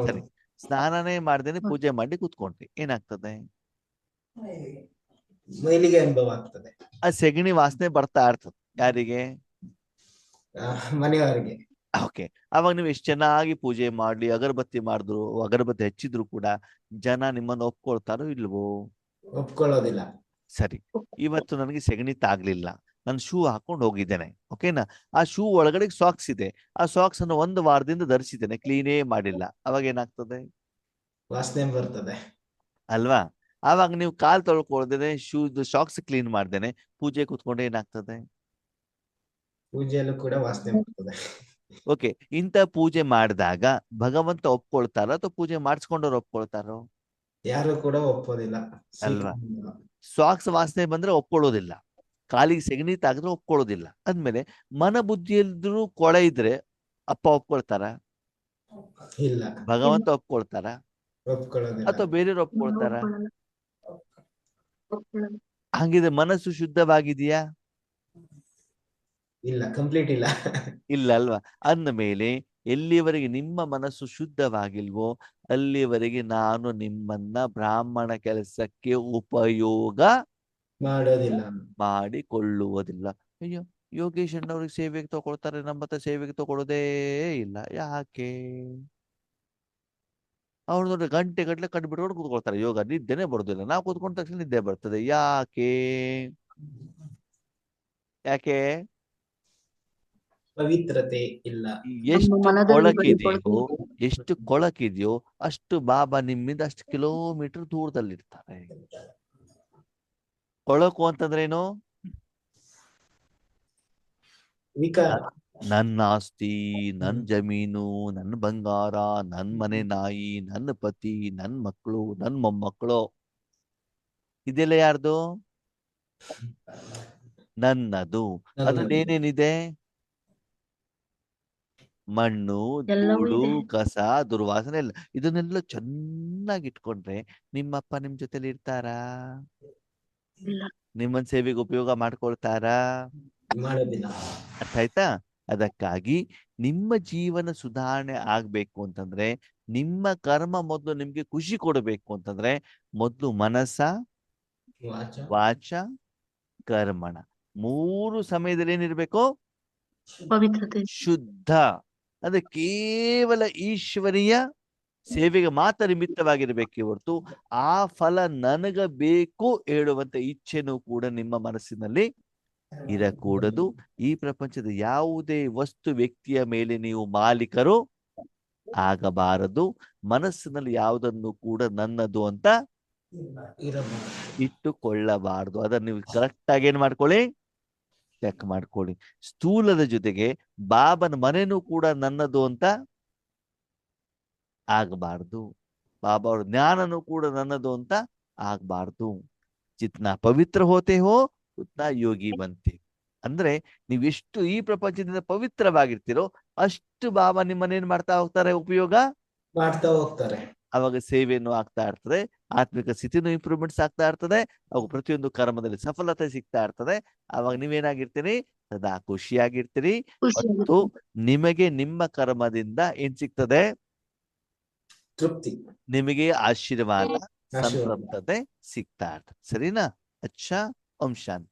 ಸರಿ, ಸ್ನಾನನೇ ಮಾಡ್ದೇನೆ ಪೂಜೆ ಮಾಡಿ ಕೂತ್ಕೊಂಡ್ರಿ, ಏನಾಗ್ತದೆ? ಮೈಲಿಗೆ ಅನುಭವ ಆಗ್ತದೆ. ಆ ಸೆಗಣಿ ವಾಸನೆ ಬರ್ತಾ ಇರ್ತದೆ. ಯಾರಿಗೆ? ಮನೆಯವರಿಗೆ. ಓಕೆ, ಅವಾಗ ನೀವು ಎಷ್ಟು ಚೆನ್ನಾಗಿ ಪೂಜೆ ಮಾಡ್ಲಿ, ಅಗರಬತ್ತಿ ಮಾಡಿದ್ರು, ಅಗರಬತ್ತಿ ಹಚ್ಚಿದ್ರು ಕೂಡ ಜನ ನಿಮ್ಮನ್ನು ಒಪ್ಕೊಳ್ತಾರೋ ಇಲ್ವೋ? ಒಪ್ಕೊಳ್ಳೋದಿಲ್ಲ. ಸರಿ, ಇವತ್ತು ನನಗೆ ಸೆಗಣಿ ತಾಗ್ಲಿಲ್ಲ, ನಾನು ಶೂ ಹಾಕೊಂಡು ಹೋಗಿದ್ದೇನೆ, ಓಕೆನಾ? ಆ ಶೂ ಒಳಗಡೆ ಸಾಕ್ಸ್ ಇದೆ, ಆ ಸಾಕ್ಸ್ ಅನ್ನು 1 ವಾರದಿಂದ ಧರಿಸಿದ್ದೇನೆ, ಕ್ಲೀನೇ ಮಾಡಿಲ್ಲ, ಅವಾಗ ಏನಾಗ್ತದೆ? ವಾಸನೆ ಬರ್ತದೆ ಅಲ್ವಾ? ಆವಾಗ ನೀವು ಕಾಲ್ ತೊಳ್ಕೊಳ್ದೇನೆ ಶೂಸ್ ಸಾಕ್ಸ್ ಕ್ಲೀನ್ ಮಾಡ್ದೇನೆ ಪೂಜೆ ಕೂತ್ಕೊಂಡ್ರೆ ಏನಾಗ್ತದೆ? ಪೂಜೆಯಲ್ಲೂ ಕೂಡ ವಾಸನೆ ಬರ್ತದೆ. ಓಕೆ, ಇಂಥ ಪೂಜೆ ಮಾಡಿದಾಗ ಭಗವಂತ ಒಪ್ಕೊಳ್ತಾರ ಅಥವಾ ಪೂಜೆ ಮಾಡಿಸ್ಕೊಂಡವ್ರು ಒಪ್ಕೊಳ್ತಾರೋ? ಯಾರು ಕೂಡ ಒಪ್ಪೋದಿಲ್ಲ ಅಲ್ವಾ? ಸಾಕ್ಸ್ ವಾಸನೆ ಬಂದ್ರೆ ಒಪ್ಕೊಳ್ಳೋದಿಲ್ಲ, ಕಾಲಿಗೆ ಸೆಗಣಿ ತಾಗಿದ್ರೆ ಒಪ್ಕೊಳ್ಳೋದಿಲ್ಲ. ಅಂದ್ಮೇಲೆ ಮನ ಬುದ್ಧಿಯಲ್ಲಿದ್ರು ಕೊಳೆ ಇದ್ರೆ ಅಪ್ಪ ಒಪ್ಕೊಳ್ತಾರ? ಇಲ್ಲ. ಭಗವಂತ ಒಪ್ಕೊಳ್ತಾರ ಒಪ್ಕೊಳ್ಳೋದಿಲ್ಲ. ಅಥವಾ ಬೇರೆಯವ್ರು ಒಪ್ಕೊಳ್ತಾರ? ಹಂಗಿದ್ರೆ ಮನಸ್ಸು ಶುದ್ಧವಾಗಿದೆಯಾ? ಇಲ್ಲ, ಕಂಪ್ಲೀಟ್ ಇಲ್ಲ. ಇಲ್ಲ ಅಲ್ವಾ? ಅಂದ ಮೇಲೆ ಎಲ್ಲಿವರೆಗೆ ನಿಮ್ಮ ಮನಸ್ಸು ಶುದ್ಧವಾಗಿಲ್ವೋ ಅಲ್ಲಿವರೆಗೆ ನಾನು ನಿಮ್ಮನ್ನ ಬ್ರಾಹ್ಮಣ ಕೆಲಸಕ್ಕೆ ಉಪಯೋಗ ಮಾಡೋದಿಲ್ಲ, ಮಾಡಿಕೊಳ್ಳುವುದಿಲ್ಲ. ಅಯ್ಯೋ, ಯೋಗೇಶ್ ಅಣ್ಣವ್ರಿಗೆ ಸೇವೆಗೆ ತಗೊಳ್ತಾರೆ, ನಮ್ಮ ಹತ್ರ ಸೇವೆಗೆ ತಗೊಳ್ಳೋದೇ ಇಲ್ಲ, ಯಾಕೆ? ಅವ್ರು ನೋಡಿ ಗಂಟೆ ಗಟ್ಟಲೆ ಕಂಡು ಬಿಟ್ಕೊಂಡು ಕೂತ್ಕೊಳ್ತಾರೆ, ಯೋಗ ನಿದ್ದೆನೆ ಬರೋದಿಲ್ಲ. ನಾವು ಕೂತ್ಕೊಂಡ ತಕ್ಷಣ ನಿದ್ದೆ ಬರ್ತದೆ, ಯಾಕೆ? ಯಾಕೆ? ಪವಿತ್ರತೆ ಇಲ್ಲ. ಎಷ್ಟು ಕೊಳಕಿದೆಯೋ ಅಷ್ಟು ಬಾಬಾ ನಿಮ್ಮಿಂದ ಅಷ್ಟು ಕಿಲೋಮೀಟರ್ ದೂರದಲ್ಲಿರ್ತಾರೆ. ಕೊಳಕು ಅಂತಂದ್ರೆ ಏನು? ವಿಕಾರ. ನನ್ನ ಆಸ್ತಿ, ನನ್ನ ಜಮೀನು, ನನ್ನ ಬಂಗಾರ, ನನ್ನ ಮನೆ ನಾಯಿ, ನನ್ನ ಪತಿ, ನನ್ನ ಮಕ್ಕಳು, ನನ್ನ ಮೊಮ್ಮಕ್ಕಳು, ಇದೆಲ್ಲ ಯಾರ್ದು? ನನ್ನದು. ಅದ್ರಲ್ಲಿ ಏನೇನಿದೆ? ಮಣ್ಣು, ಎಲ್ಲವೂ ಧೂಳು, ಇದೆ. ಕಸ, ದುರ್ವಾಸನೆ ಎಲ್ಲ. ಇದನ್ನೆಲ್ಲ ಚೆನ್ನಾಗಿ ಇಟ್ಕೊಂಡ್ರೆ ನಿಮ್ಮಪ್ಪ ನಿಮ್ ಜೊತೆಲಿ ಇರ್ತಾರಾ? ಇಲ್ಲ. ನಿಮ್ಮನ್ ಸೇವೆಗೆ ಉಪಯೋಗ ಮಾಡ್ಕೊಳ್ತಾರಾ? ಮಾಡೋದಿಲ್ಲ. ಅರ್ಥ ಆಯ್ತಾ? ಅದಕ್ಕಾಗಿ ನಿಮ್ಮ ಜೀವನ ಸುಧಾರಣೆ ಆಗ್ಬೇಕು ಅಂತಂದ್ರೆ, ನಿಮ್ಮ ಕರ್ಮ ಮೊದಲು ನಿಮ್ಗೆ ಖುಷಿ ಕೊಡಬೇಕು ಅಂತಂದ್ರೆ, ಮೊದಲು ಮನಸ್ಸ, ವಾಚ ವಾಚ, ಕರ್ಮಣ 3 ಸಮಯದಲ್ಲಿ ಏನಿರ್ಬೇಕು? ಪವಿತ್ರತೆ. ಶುದ್ಧ. ಅಂದ್ರೆ ಕೇವಲ ಈಶ್ವರೀಯ ಸೇವೆಗೆ ಮಾತ್ರ ನಿಮಿತ್ತವಾಗಿರ್ಬೇಕೆ ಹೊರತು ಆ ಫಲ ನನಗ ಬೇಕು ಹೇಳುವಂತ ಇಚ್ಛೆನೂ ಕೂಡ ನಿಮ್ಮ ಮನಸ್ಸಿನಲ್ಲಿ ಇರಕೂಡದು. ಈ ಪ್ರಪಂಚದ ಯಾವುದೇ ವಸ್ತು ವ್ಯಕ್ತಿಯ ಮೇಲೆ ನೀವು ಮಾಲೀಕರು ಆಗಬಾರದು. ಮನಸ್ಸಿನಲ್ಲಿ ಯಾವುದನ್ನು ಕೂಡ ನನ್ನದು ಅಂತ ಇರಬಹುದು. ಇಟ್ಟುಕೊಳ್ಳಬಾರದು. ಅದನ್ನ ನೀವು ಕರೆಕ್ಟ್ ಆಗಿ ಏನ್ ಮಾಡ್ಕೊಳ್ಳಿ, ಚೆಕ್ ಮಾಡ್ಕೊಳ್ಳಿ. ಸ್ಥೂಲದ ಜೊತೆಗೆ ಬಾಬನ ಮನೆನೂ ಕೂಡ ನನ್ನದು ಅಂತ ಆಗಬಾರ್ದು. ಬಾಬಾ ಅವ್ರ ಜ್ಞಾನನೂ ಕೂಡ ನನ್ನದು ಅಂತ ಆಗ್ಬಾರ್ದು. ಜಿತ್ನಾ ಪವಿತ್ರ ಹೋತೆ ಹೋ ಉತ್ನಾ ಯೋಗಿ ಬಂತೆ. ಅಂದ್ರೆ ನೀವು ಎಷ್ಟು ಈ ಪ್ರಪಂಚದಿಂದ ಪವಿತ್ರವಾಗಿರ್ತೀರೋ ಅಷ್ಟು ಬಾಬಾ ನಿಮ್ಮನ್ನೇನ್ ಮಾಡ್ತಾ ಹೋಗ್ತಾರೆ, ಉಪಯೋಗ ಮಾಡ್ತಾ ಹೋಗ್ತಾರೆ. ಅವಾಗ ಸೇವೆಯನ್ನು ಆಗ್ತಾ ಇರ್ತದೆ, ಆತ್ಮಿಕ ಸ್ಥಿತಿನೂ ಇಂಪ್ರೂವ್ಮೆಂಟ್ಸ್ ಆಗ್ತಾ ಇರ್ತದೆ, ಅವಾಗ ಪ್ರತಿಯೊಂದು ಕರ್ಮದಲ್ಲಿ ಸಫಲತೆ ಸಿಗ್ತಾ ಇರ್ತದೆ. ಅವಾಗ ನೀವೇನಾಗಿರ್ತೀರಿ? ಸದಾ ಖುಷಿಯಾಗಿರ್ತೀರಿ. ಮತ್ತು ನಿಮಗೆ ನಿಮ್ಮ ಕರ್ಮದಿಂದ ಏನ್ ಸಿಗ್ತದೆ? ತೃಪ್ತಿ, ನಿಮಗೆ ಆಶೀರ್ವಾದ, ಆಶೀರ್ವಾದ. ಸಂತೃಪ್ತತೆ ಸಿಗ್ತಾ ಇರ್ತದೆ. ಸರಿನಾ? ಅಚ್ಚಾ. ಓಂ ಶಾಂತಿ.